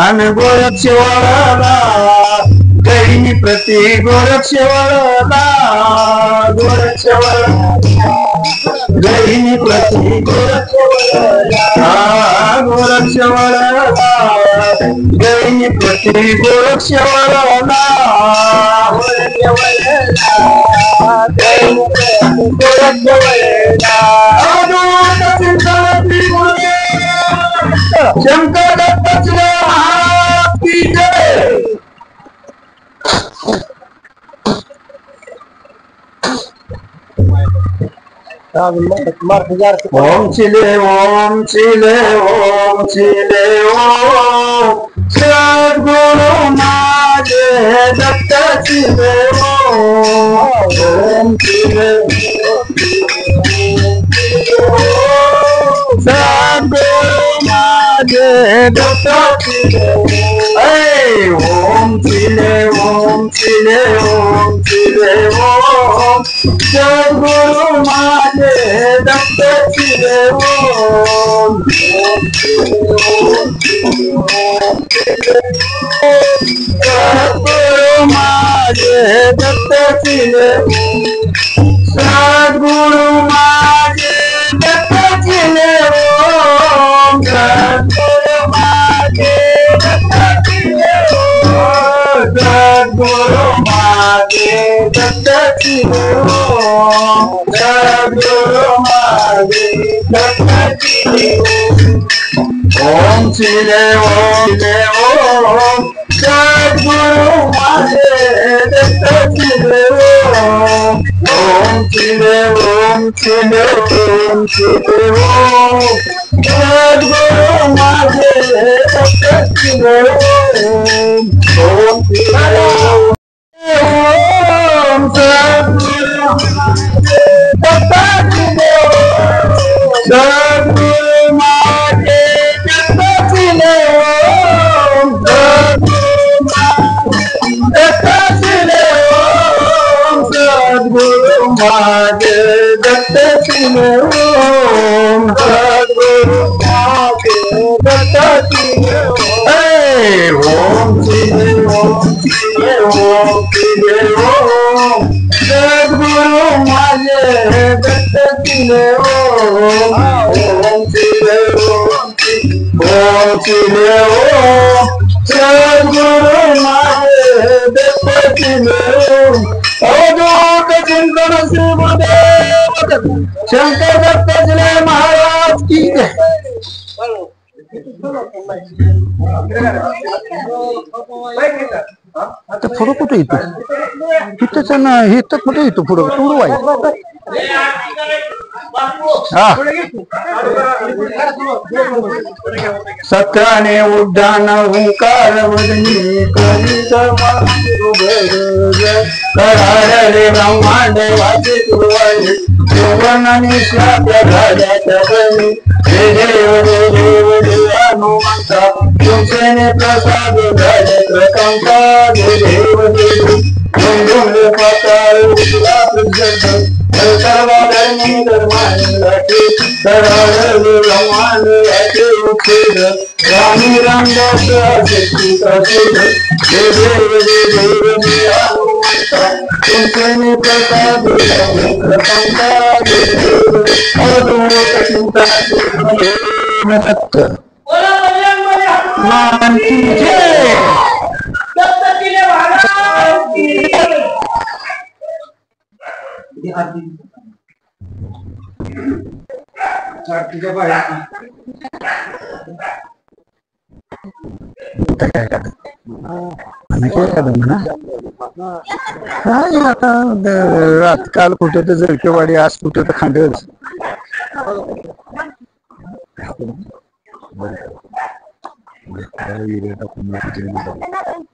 Speaker 2: आम्ही गोरक्ष वळला गाईनी प्रति गोरक्ष वळला गोरक्ष वळला गाईनी प्रति गोरक्ष वळला गोरक्ष वळला गाईनी प्रति गोरक्ष वळला गोरक्ष वळला शंकर दत्ताची जय ओम चिले ओम चिले ओम चिले ओम सद्गुरु माझे दत्त चिले ओम चिले सद्गुरु माझे दत्त चिले ओम चिले ओम चिले ओम चिले ओम सद्गुरु माझे दत्त चिले ओम सद्गुरु माझे दत्त चिले सद्गुरु माझे दत्त चिले ओम सद्गुरु माझे दत्त चिले ओम सद्गुरु माझे दत्त चिले ओम सद्गुरु माझे दत्त चिले ओम चिले ओम सद्गुरु माझे दत्त चिले ओम चिले ओम चिले ओम चिले ओम सद्गुरु माझे दत्त चिले ओम चिले ओम सद्गुरु माझे दत्त चिले सद्गुरु माझे दत्त चिले ओम दत्त चिले ओम सद्गुरु माझे दत्त चिले ओम सद्गुरु माझे दत्त चिले ओम चिले ओम चिले ओम चिले ओम सद्गुरु माझे दत्त चिले ओम चिले ओम चिले ओम सद्गुरु माझे दत्त चिले अवधूत चिंतन श्री गुरुदेव शंकर दत्त चिले महाराज की जय।
Speaker 3: आता पुढं कुठे येतो इथंच ना हे तर कुठे येतो पुढं आहे
Speaker 2: हा सत्राने उड्डाण हुंकार वदनी करीत करार रे ब्रह्मांड वाचे तुरवाई सुवर्णाने श्राद्ध झाल्याच्या बळी हे देव हनुमंता तुमचे प्रसाद झाले प्रकंपा देव देव पाताळ उठला प्रचंड सर्वधर्मी धर्मांसाठी सरळ ब्रह्मांड याचे उच्छेद रामी रंगास शक्ती प्रसिद्ध देव हनुमंता तुमचे प्रसाद प्रकंपा देव काल कुठे तर जळकेवाडी आज कुठे तर खांडच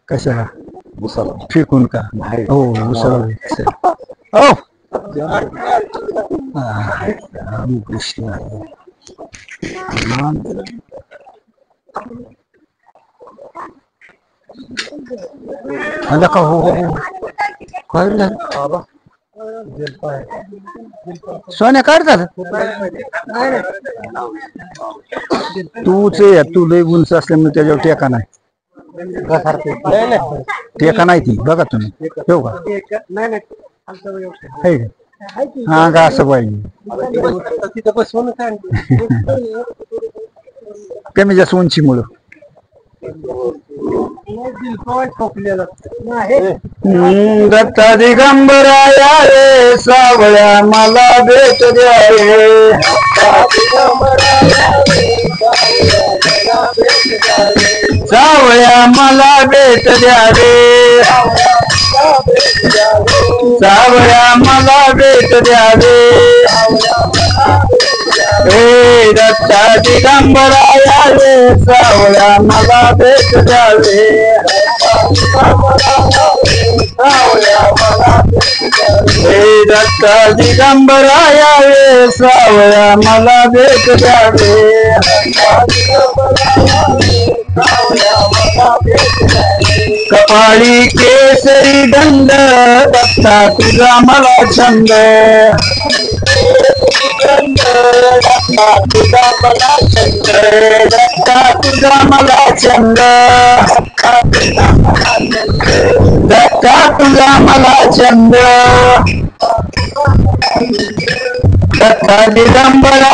Speaker 2: कशाला फेकून का हो हो कृष्ण का हो सोन्या काढ झालं तूच तू लय उंच असल्यामुळे त्याच्यावर टेका नाही टेका नाही ती बघा तुम्ही ठेव का हा का असं पाहिजे कमी जास्त उंचीमुळं दत्ता दिगंबराया रे सावळ्या मला भेट द्या रे सावळ्या मला भेट द्या रे सावळ्या मला भेट द्या रे हे दत्ता दिगंबराया रे सावळ्या मला भेट द्या रे हे दत्ता दिगंबराया रे सावळ्या मला भेट द्या रे कपाळी केसरी गंध दत्ता तुझा मला छंद दत्ता तुझा मला छंद दत्ता तुझा मला छंद दत्ता तुझा मला छंद दत्ता दिगंबरा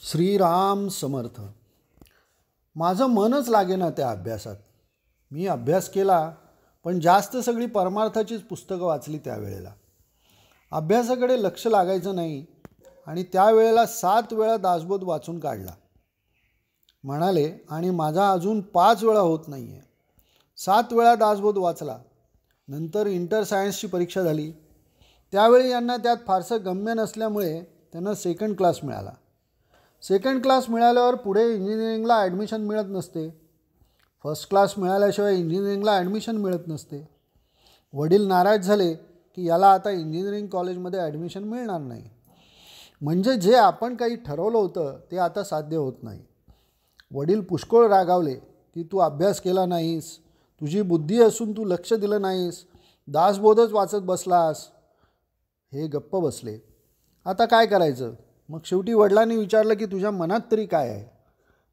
Speaker 5: श्रीराम समर्थ. माझं मनच लागेना त्या अभ्यासात. मी अभ्यास केला, पण जास्त सगळी परमार्थाचीच पुस्तकं वाचली त्यावेळेला. अभ्यासाकडे लक्ष लागायचं नाही आणि त्यावेळेला 7 वेळा दासबोध वाचून काढला म्हणाले. आणि माझा अजून 5 वेळा होत नाही आहे. 7 वेळा दासबोध वाचला. नंतर इंटर सायन्सची परीक्षा झाली. त्यावेळी यांना त्यात फारसं गम्य नसल्यामुळे त्यांना सेकंड क्लास मिळाला. सेकंड क्लास मिळाल्यावर पुढे इंजिनिअरिंगला ॲडमिशन मिळत नसते. फर्स्ट क्लास मिळाल्याशिवाय इंजिनिअरिंगला ॲडमिशन मिळत नसते. वडील नाराज झाले की याला आता इंजिनिअरिंग कॉलेजमध्ये ॲडमिशन मिळणार नाही. म्हणजे जे आपण काही ठरवलं होतं ते आता साध्य होत नाही. वडील पुष्कळ रागावले की तू अभ्यास केला नाहीस, तुझी बुद्धी असून तू लक्ष दिलं नाहीस, दासबोधच वाचत बसलास. हे गप्प बसले. आता काय करायचं? मग शेवटी वडिलांनी विचारलं की तुझ्या मनात तरी काय आहे?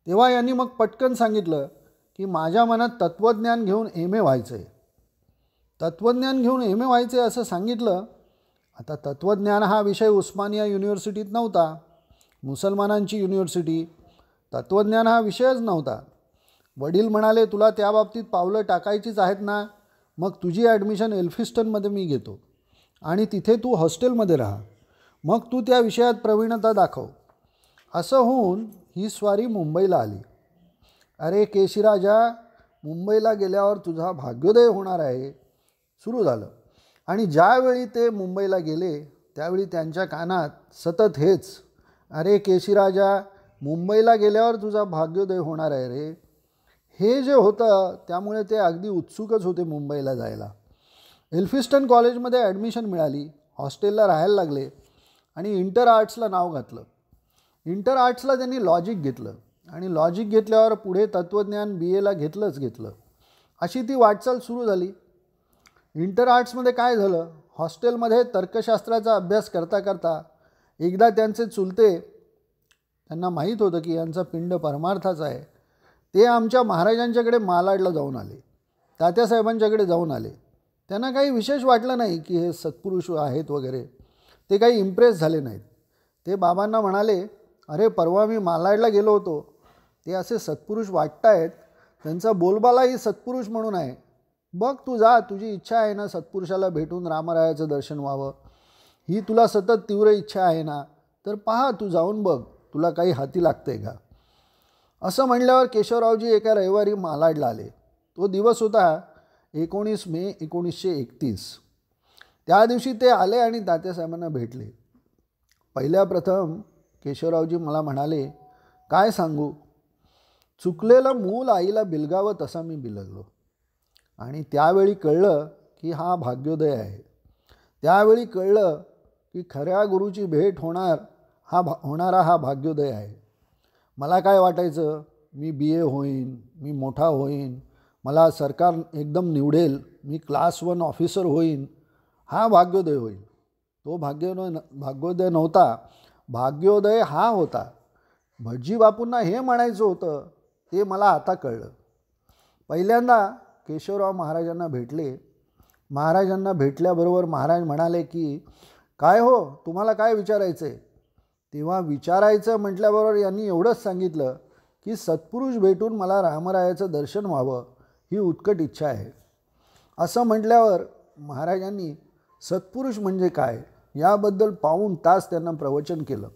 Speaker 5: तेव्हा यांनी मग पटकन सांगितलं की माझ्या मनात तत्त्वज्ञान घेऊन MA व्हायचं आहे. तत्त्वज्ञान घेऊन MA व्हायचं आहे असं सांगितलं. आता तत्त्वज्ञान हा विषय उस्मानिया युनिव्हर्सिटीत नव्हता, मुसलमानांची युनिव्हर्सिटी. तत्त्वज्ञान हा विषयच नव्हता. वडील म्हणाले तुला त्या बाबतीत पावलं टाकायचीच आहेत ना, मग तुझी ॲडमिशन एल्फिस्टनमध्ये मी घेतो आणि तिथे तू हॉस्टेलमध्ये राहा. मग तू त्या विषयात प्रवीणता दाखव. असं होऊन ही स्वारी मुंबईला आली. अरे केशीराजा, मुंबईला गेल्यावर तुझा भाग्योदय होणार आहे सुरू झालं. आणि ज्यावेळी ते मुंबईला गेले त्यावेळी त्यांच्या कानात सतत हेच, अरे केशीराजा, मुंबईला गेल्यावर तुझा भाग्योदय होणार आहे रे. हे जे होतं त्यामुळे ते अगदी उत्सुकच होते मुंबईला जायला. एल्फिस्टन कॉलेजमध्ये ॲडमिशन मिळाली. हॉस्टेलला राहायला लागले आणि इंटर आर्ट्सला नाव घातलं. इंटर आर्ट्सला त्यांनी लॉजिक घेतलं आणि लॉजिक घेतल्यावर पुढे तत्त्वज्ञान BAला घेतलं. अशी ती वाटचाल सुरू झाली. इंटर आर्ट्समध्ये काय झालं, हॉस्टेलमध्ये तर्कशास्त्राचा अभ्यास करता करता एकदा त्यांचे चुलते, त्यांना माहीत होतं की यांचा पिंड परमार्थाचा आहे, ते आमच्या महाराजांच्याकडे मालाडला जाऊन आले, तात्यासाहेबांच्याकडे जाऊन आले. त्यांना काही विशेष वाटलं नाही की हे सत्पुरुष आहेत वगैरे. ते काही इम्प्रेस झाले नाहीत. ते बाबांना म्हणाले, अरे परवा मी मालाडला गेलो होतो, ते असे सत्पुरुष वाटत आहेत, त्यांचा बोलबालाही सत्पुरुष म्हणून आहे. बघ तू जा, तुझी इच्छा आहे ना सत्पुरुषाला भेटून रामरायाचं दर्शन व्हावं, ही तुला सतत तीव्र इच्छा आहे ना, तर पहा तू जाऊन बघ, तुला काही हाती लागते का. असं म्हणल्यावर केशवरावजी एका रविवारी मालाडला आले. तो दिवस होता 19 मे 1931. त्या दिवशी ते आले आणि तात्यासाहेबांना भेटले. पहिल्या प्रथम केशवरावजी मला म्हणाले, काय सांगू, चुकलेलं मूल आईला बिलगावं तसा मी बिलगलो. आणि त्यावेळी कळलं की हा भाग्योदय आहे. त्यावेळी कळलं की खऱ्या गुरुची भेट होणारा हा भाग्योदय आहे. मला काय वाटायचं, मी BA होईन, मी मोठा होईन, मला सरकार एकदम निवडेल, मी क्लास 1 ऑफिसर होईन, हा भाग्योदय होईल. तो भाग्योदय नव्हता. भाग्योदय हा होता. भटजी बापूंना हे म्हणायचं होतं ते मला आता कळलं. पहिल्यांदा केशवराव महाराजांना भेटले. महाराजांना भेटल्याबरोबर महाराज म्हणाले की काय हो, तुम्हाला काय विचारायचं आहे? तेव्हा विचारायचं म्हटल्याबरोबर यांनी एवढंच सांगितलं की सत्पुरुष भेटून मला रामरायाचं दर्शन व्हावं ही उत्कट इच्छा आहे. असं म्हटल्यावर महाराजांनी सत्पुरुष म्हणजे काय याबद्दल पाऊण तास त्यांना प्रवचन केलं.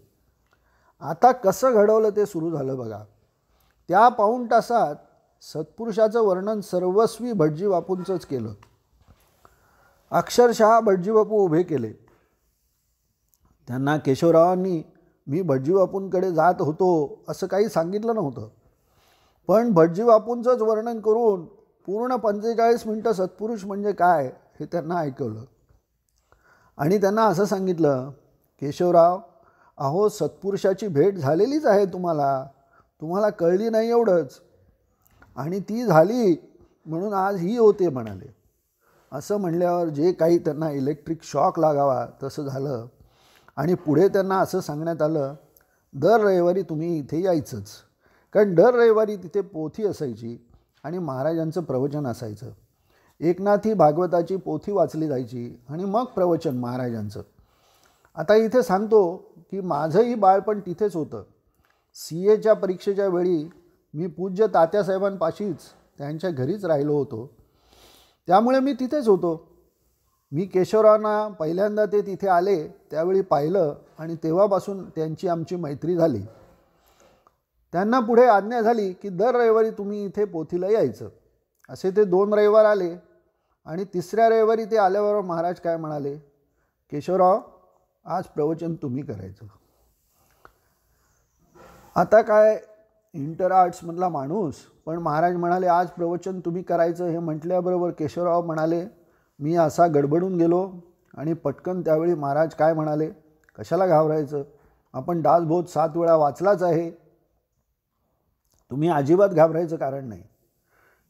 Speaker 5: आता कसं घडवलं ते सुरू झालं बघा. त्या पाऊण तासात सत्पुरुषाचं वर्णन सर्वस्वी भटजी बापूंचंच केलं. अक्षरशः भटजी बापू उभे केले. त्यांना केशवरावांनी मी भटजी बापूंकडे जात होतो असं काही सांगितलं नव्हतं, पण भटजी बापूंचंच वर्णन करून पूर्ण 45 मिनटं सत्पुरुष म्हणजे काय हे त्यांना ऐकवलं. आणि त्यांना असं सांगितलं, केशवराव, अहो सत्पुरुषाची भेट झालेलीच आहे तुम्हाला कळली नाही एवढंच, आणि ती झाली म्हणून आज ही होते म्हणाले. असं म्हणल्यावर जे काही त्यांना इलेक्ट्रिक शॉक लागावा तसं झालं. आणि पुढे त्यांना असं सांगण्यात आलं, दर रविवारी तुम्ही इथे यायचंच, कारण दर रविवारी तिथे पोथी असायची आणि महाराजांचं प्रवचन असायचं. एकनाथी भागवताची पोथी वाचली जायची आणि मग प्रवचन महाराजांचं. आता इथे सांगतो की माझंही बाळपण तिथेच होतं. CAच्या परीक्षेच्या वेळी मी पूज्य तात्यासाहेबांपाशीच त्यांच्या घरीच राहिलो होतो, त्यामुळे मी तिथेच होतो. मी केशवरावांना पहिल्यांदा ते तिथे आले त्यावेळी पाहिलं आणि तेव्हापासून त्यांची आमची मैत्री झाली. त्यांना पुढे आज्ञा झाली की दर रविवारी तुम्ही इथे पोथीला यायचं. असे ते 2 रविवार आले आणि 3ऱ्या रविवारी ते आल्यावर महाराज काय म्हणाले, केशवराव आज प्रवचन तुम्ही करायचं. आता काय इंटर आर्ट्समधला माणूस, पण महाराज म्हणाले आज प्रवचन तुम्ही करायचं. हे म्हटल्याबरोबर केशवराव म्हणाले, मी असा गडबडून गेलो आणि पटकन त्यावेळी महाराज काय म्हणाले, कशाला घाबरायचं, आपण दासबोध 7 वेळा वाचलाच आहे, तुम्ही अजिबात घाबरायचं कारण नाही.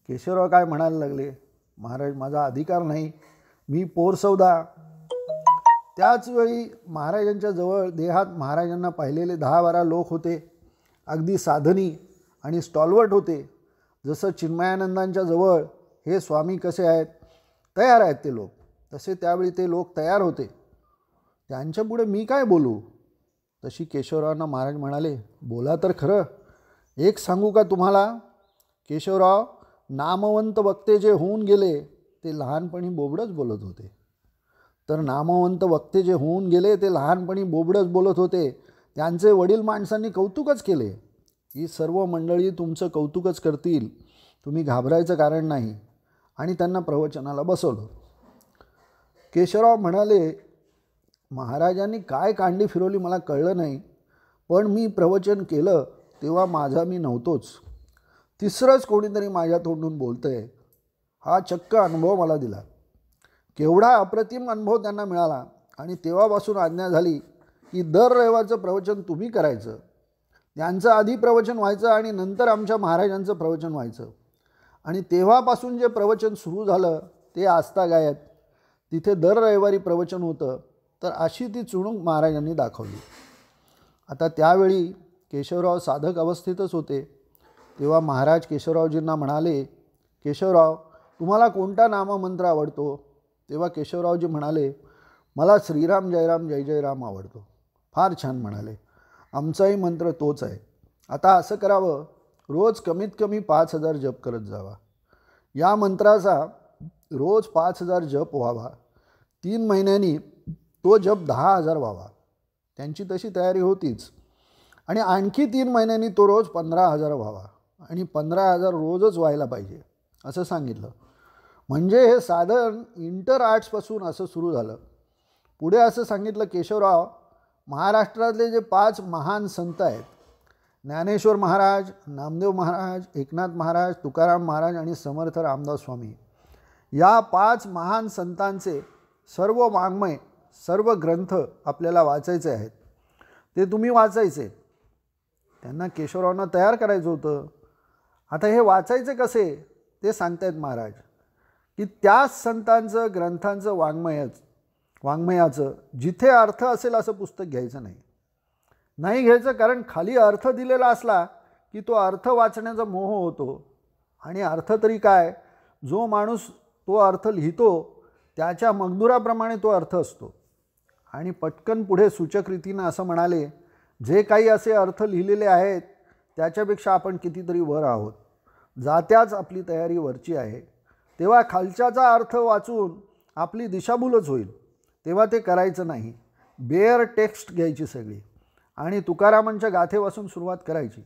Speaker 5: केशवराव काय म्हणायला लागले, महाराज माझा अधिकार नाही, मी पोरसौदा. त्याचवेळी महाराजांच्या जवळ देहात महाराजांना पाहिलेले 10-12 लोक होते, अगदी साधनी आणि स्टॉलवर्ट होते. जसं चिन्मयानंदांच्या जवळ हे स्वामी कसे आहेत, तयार आहेत ते लोक, तसे त्यावेळी ते लोक तयार होते. त्यांच्यापुढे मी काय बोलू. तशी केशवरावांना महाराज म्हणाले, बोला तर खरं. एक सांगू का तुम्हाला, केशवराव नामवंत वक्ते जे होऊन गेले ते लहानपणी बोबडच बोलत होते. तर नामवंत वक्ते जे होऊन गेले ते लहानपणी बोबडच बोलत होते, त्यांचे वडील माणसांनी कौतुकच केले. ही सर्व मंडळी तुमचं कौतुकच करतील, तुम्ही घाबरायचं कारण नाही. आणि त्यांना प्रवचनाला बसवलं. केशवराव म्हणाले, महाराजांनी काय कांडी फिरवली मला कळलं नाही, पण मी प्रवचन केलं तेव्हा माझा मी नव्हतोच, 3रंच कोणीतरी माझ्या तोंडून बोलतंय. हा चक्क अनुभव मला दिला. केवढा अप्रतिम अनुभव त्यांना मिळाला. आणि तेव्हापासून आज्ञा झाली की दर रविवारचं प्रवचन तुम्ही करायचं. त्यांचं आधी प्रवचन व्हायचं आणि नंतर आमच्या महाराजांचं प्रवचन व्हायचं. आणि तेव्हापासून जे प्रवचन सुरू झालं ते आस्थागायत, तिथे दर रविवारी प्रवचन होतं. तर अशी ती चुणूक महाराजांनी दाखवली. आता त्यावेळी केशवराव साधक अवस्थेतच होते. तेव्हा महाराज केशवरावजींना म्हणाले, केशवराव तुम्हाला कोणता नाममंत्र आवडतो. तेव्हा केशवरावजी म्हणाले, मला श्रीराम जयराम जय जय राम आवडतो. फार छान म्हणाले, आमचाही मंत्र तोच आहे. आता असं करावं, रोज कमीत कमी 5000 जप करत जावा. या मंत्राचा रोज 5000 जप व्हावा. 3 महिन्यांनी तो जप 10,000 व्हावा. त्यांची तशी तयारी होतीच. आणि आणखी 3 महिन्यांनी तो रोज 15,000 व्हावा. आणि 15,000 रोजच व्हायला पाहिजे असं सांगितलं. म्हणजे हे साधन इंटर आर्ट्सपासून असं सुरू झालं. पुढे असं सांगितलं, केशवराव महाराष्ट्रातले जे 5 महान संत आहेत, ज्ञानेश्वर महाराज, नामदेव महाराज, एकनाथ महाराज, तुकाराम महाराज आणि समर्थ रामदास स्वामी, या 5 महान संतांचे सर्व वाङ्मय, सर्व ग्रंथ आपल्याला वाचायचे आहेत. ते तुम्ही वाचायचे. त्यांना केशवरावांना तयार करायचं होतं. आता हे वाचायचे कसे ते सांगतायत महाराज, की त्या संतांचं ग्रंथांचं वाङ्मयाचं जिथे अर्थ असेल असं पुस्तक घ्यायचं नाही घ्यायचं. कारण खाली अर्थ दिलेला असला की तो अर्थ वाचण्याचा मोह होतो. आणि अर्थ तरी काय, जो माणूस तो अर्थ लिहितो त्याच्या मगदुराप्रमाणे तो अर्थ असतो. आणि पटकन पुढे सूचक रीतीनं असं म्हणाले, जे काही असे अर्थ लिहिलेले आहेत त्याच्यापेक्षा आपण कितीतरी वर आहोत. जात्याच आपली तयारी वरची आहे. तेव्हा खालच्याचा अर्थ वाचून आपली दिशाभूलच होईल. तेव्हा ते करायचं नाही. बेअर टेक्स्ट घ्यायची सगळी आणि तुकारामांच्या गाथेपासून सुरुवात करायची.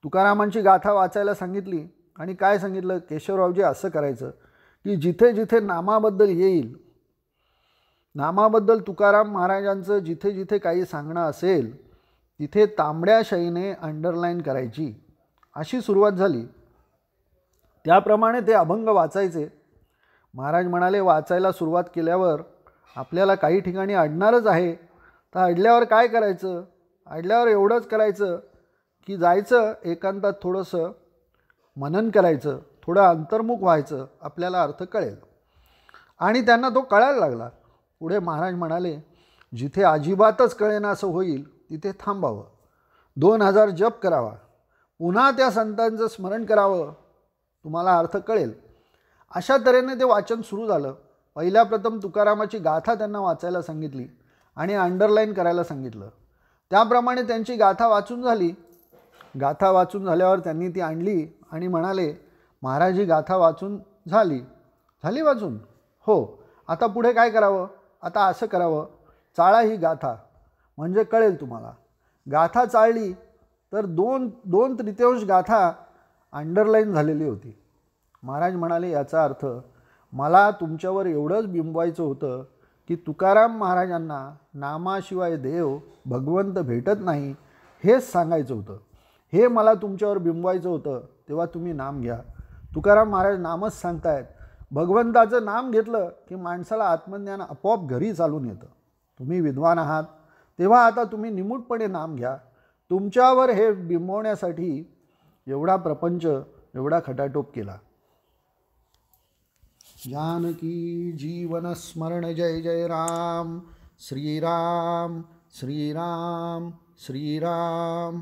Speaker 5: तुकारामांची गाथा वाचायला सांगितली. आणि काय सांगितलं, केशवरावजी असं करायचं की जिथे जिथे नामाबद्दल येईल, नामाबद्दल तुकाराम महाराजांचं जिथे जिथे काही सांगणं असेल तिथे तांबड्या शाईने अंडरलाईन करायची. अशी सुरुवात झाली. त्याप्रमाणे ते अभंग वाचायचे. महाराज म्हणाले, वाचायला सुरुवात केल्यावर आपल्याला काही ठिकाणी अडणारच आहे. तर अडल्यावर काय करायचं, अडल्यावर एवढंच करायचं की जायचं एकांतात, थोडंसं मनन करायचं, थोडं अंतर्मुख व्हायचं, आपल्याला अर्थ कळेल. आणि त्यांना तो कळायला लागला. पुढे महाराज म्हणाले, जिथे अजिबातच कळेना असं होईल तिथे थांबावं, 2000 जप करावा, पुन्हा त्या संतांचं स्मरण करावं, तुम्हाला अर्थ कळेल. अशा तऱ्हेने ते वाचन सुरू झालं. पहिल्या प्रथम तुकारामाची गाथा त्यांना वाचायला सांगितली आणि अंडरलाईन करायला सांगितलं. त्याप्रमाणे त्यांची गाथा वाचून झाली. गाथा वाचून झाल्यावर त्यांनी ती आणली आणि म्हणाले, महाराज ही गाथा वाचून झाली वाचून? हो. आता पुढे काय करावं? आता असं करावं, चाळा ही गाथा म्हणजे कळेल तुम्हाला. गाथा चाळली तर दोन तृतीयांश गाथा अंडरलाईन झालेली होती. महाराज म्हणाले, याचा अर्थ मला तुमच्यावर एवढंच बिंबवायचं होतं की तुकाराम महाराजांना नामाशिवाय देव भगवंत भेटत नाही हेच सांगायचं होतं. हे मला तुमच्यावर बिंबवायचं होतं, तेव्हा तुम्ही नाम घ्या. तुकाराम महाराज नामच सांगतायत. भगवंताचं नाम घेतलं की माणसाला आत्मज्ञान आपोआप घरी चालून येतं. तुम्ही विद्वान आहात तेव्हा आता तुम्ही निमूटपणे नाम घ्या. तुमच्यावर हे बिंबवण्यासाठी एवढा प्रपंच, एवढा खटाटोप केला. जानकी जीवन स्मरण जय जय Ram. Shriram Shriram Shriram.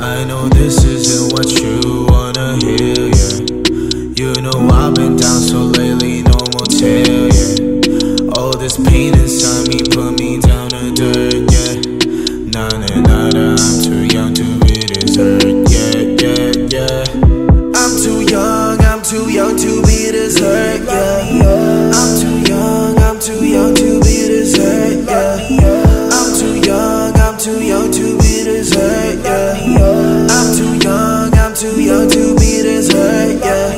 Speaker 6: I know this isn't what you wanna hear, yeah. You know I've been down so lately, no motel, yeah. All this pain inside me put me down to dirt, yeah. Nah, I'm too young to be this hurt, yeah. I'm too young to be this hurt, yeah. I'm too young to be this hurt, yeah. I'm too young to be this hurt, yeah. I'm too young to be this hurt, yeah.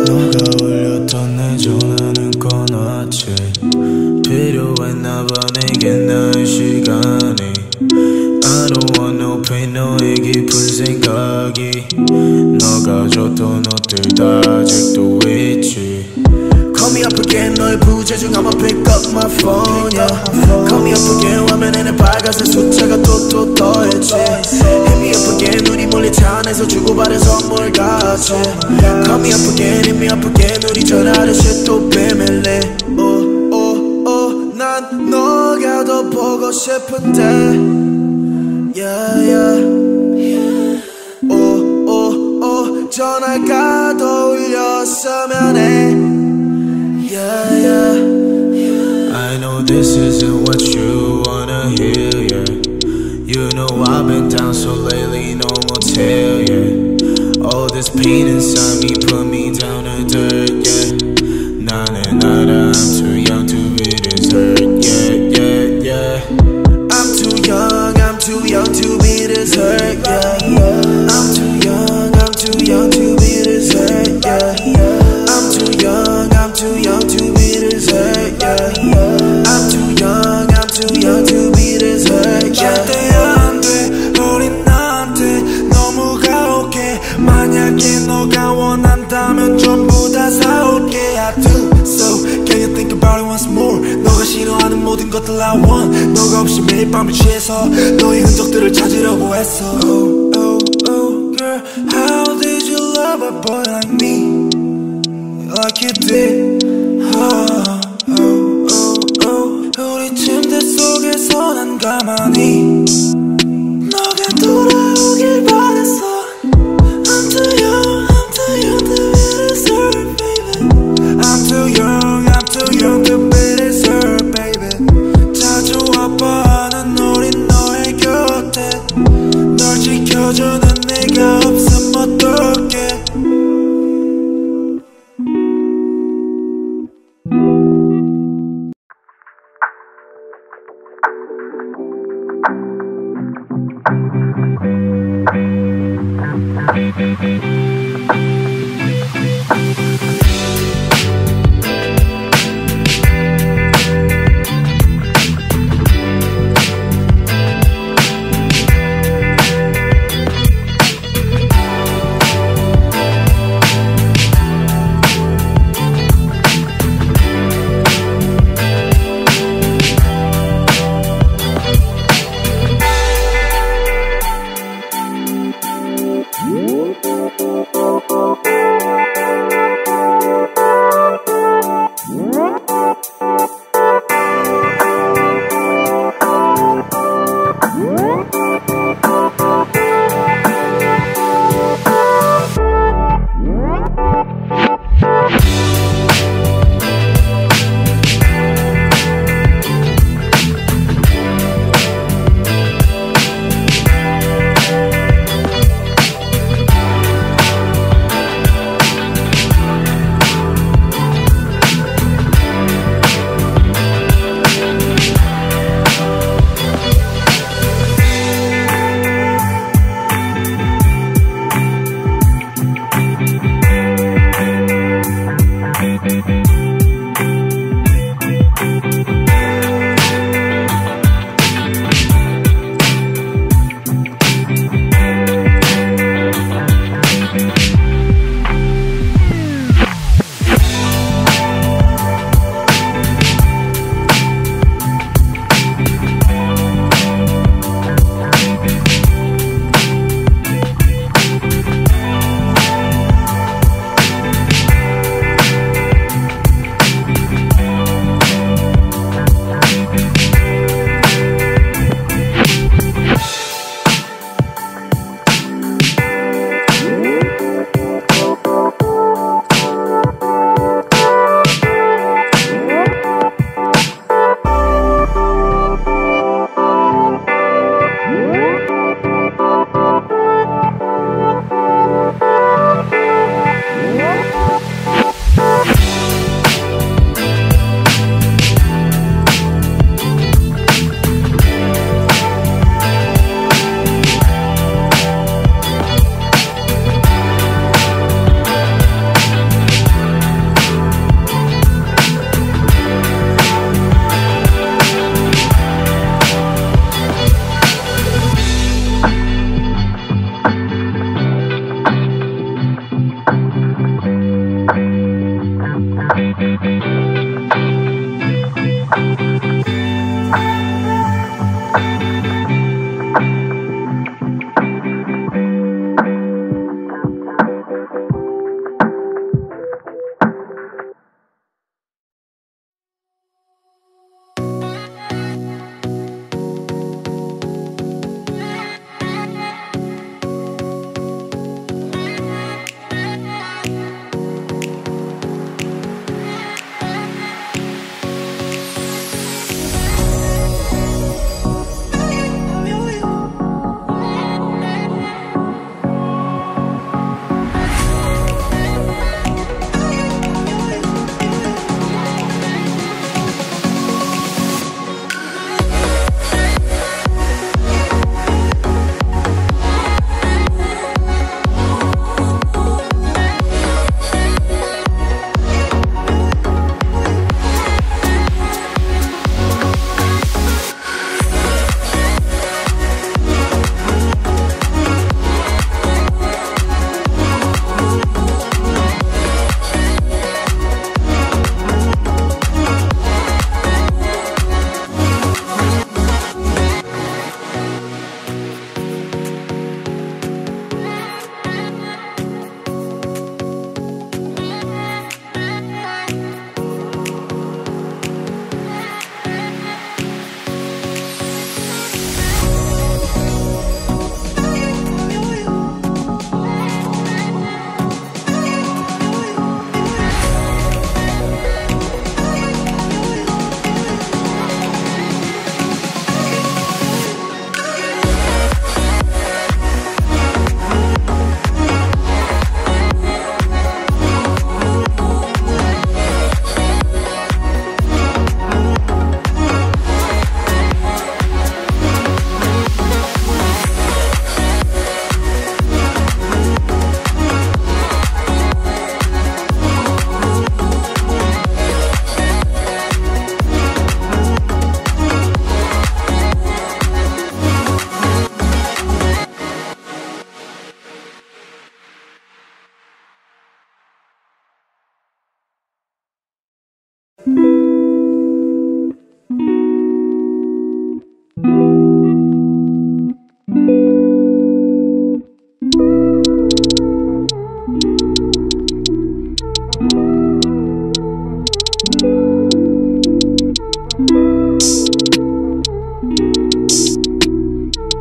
Speaker 6: 너가 울렸던 내 전화는 꺼놨지. 필요했나 봐 내게 나의 시간이. I don't want no pain, 너의 깊은 생각이. 너가 줬던 옷들 다 아직도 있지. Call me up again, 너의 부재중 I'ma pick up my phone, yeah. Call me up again, 화면에는 빨간색 숫자가 또 떠있지. Hit me up again, 눈이 몰린 차 안에서 주고받은 선물 같이. Call me up again, hit me up again, 우리 전하듯이 또 비밀리. 난 너가 더 보고 싶은데, yeah. 전화가 더 울렸으면 해. Yeah. I know this isn't what you wanna hear, yeah. You know I've been down so lately, no motel, yeah. All this pain inside me put me down to dirt, yeah. Nah, I'm too young to be this hurt, yeah. I'm too young to be this hurt, yeah. I'm too young to be this hurt, yeah. I'm too young to be this hurt, yeah. I'm too young to be this hurt, yeah. 절대 안 돼, 우린 나한테 너무 가혹해. 만약에 너가 원한다면 전부 다 사올게. I do so, can you think about it once more? 너가 싫어하는 모든 것들 I want. 너가 없이 매일 밤을 취해서 너의 흔적들을 찾으려고 했어. Oh, girl, how did you love a boy like me? Like you did. 우리 침대 속에서 난 가만히 너가 돌아오길 바랬어. I'm too young to be this hurt, baby. I'm too young to be this hurt, baby. 자주 아파하는 우린 너의 곁에. 널 지켜주는 내가 없으면 어떡해.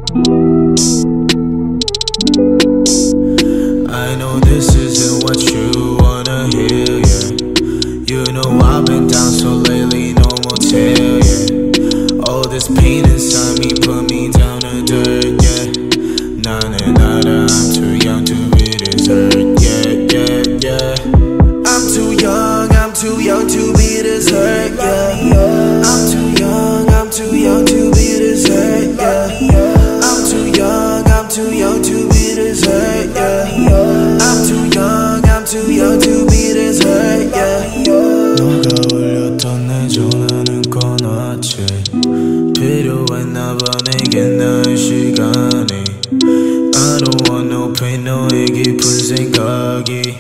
Speaker 6: I know this isn't what you wanna hear, yeah. You know I've been down so lately, no motel, yeah. All this pain inside me put me down to dirt, yeah. Nah, nah, nah, nah, I'm too young to be this hurt, yeah, yeah, yeah. I'm too young to be this hurt, yeah. I'm too young to be this hurt, yeah. I'm too young to be this hurt, yeah. I'm too young to be this hurt, yeah. 너가 울렸던 내 전화는 꺼놨지. 필요했나 봐 내겐 나의 시간이. I don't want no pain 너의 깊은 생각이.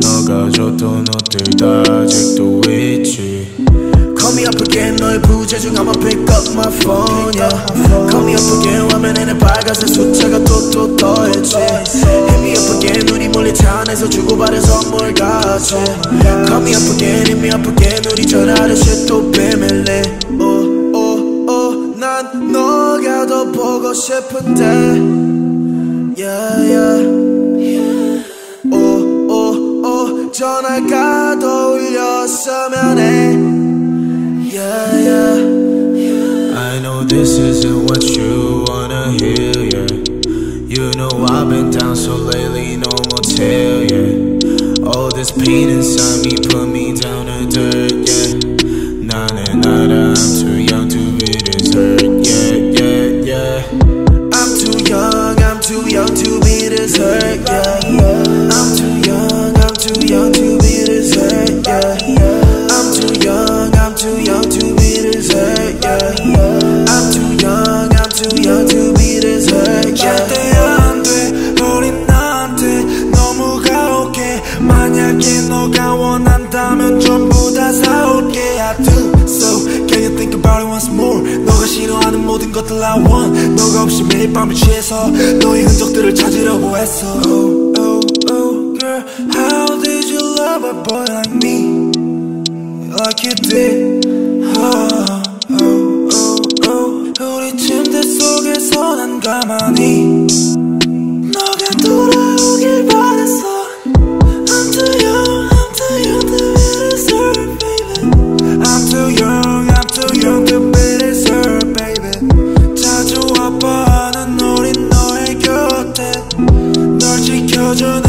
Speaker 6: 너가 줬던 옷들 다 아직도 있지. Call me up again 너의 부재중 I'ma pick up my phone, yeah. Call me up again 화면에는 빨간색 숫자가 또 더해지. Hit me up again 우리 몰래 차 안에서 주고받은 선물 같이. Call me up again hit me up again 우리 전화하듯이 또 비밀리. 난 너가 더 보고 싶은데 yeah, yeah. 전화가 더 울렸으면 해 yeah, yeah. I know this isn't what you wanna hear, yeah. You know I've been down so lately, no motel, yeah. All this pain inside me put me down to dirt, yeah. Nah, nah, nah, nah, I'm too young to be this hurt, yeah, yeah, yeah. I'm too young to be this hurt, yeah. I'm too young to be this hurt, yeah. I'm too young to be this hurt, yeah. I'm too young to be this hurt, yeah. 절대 안 돼, 우린 나한테 너무 가혹해. 만약에 너가 원한다면 전부 다 사올게. I do so, can you think about it once more? 너가 싫어하는 모든 것들 I want. 너가 없이 매일 밤을 취해서 너의 흔적들을 찾으려고 했어. Oh, oh, oh, girl, how did you love a boy like me? Like you did. Oh, oh, oh, oh. 우리 침대 속에서 난 가만히 너가 돌아오길 바랬어. I'm too young to be this hurt, baby. I'm too young to be this hurt, baby. 자주 아파하는 우린 너의 곁에 널 지켜주는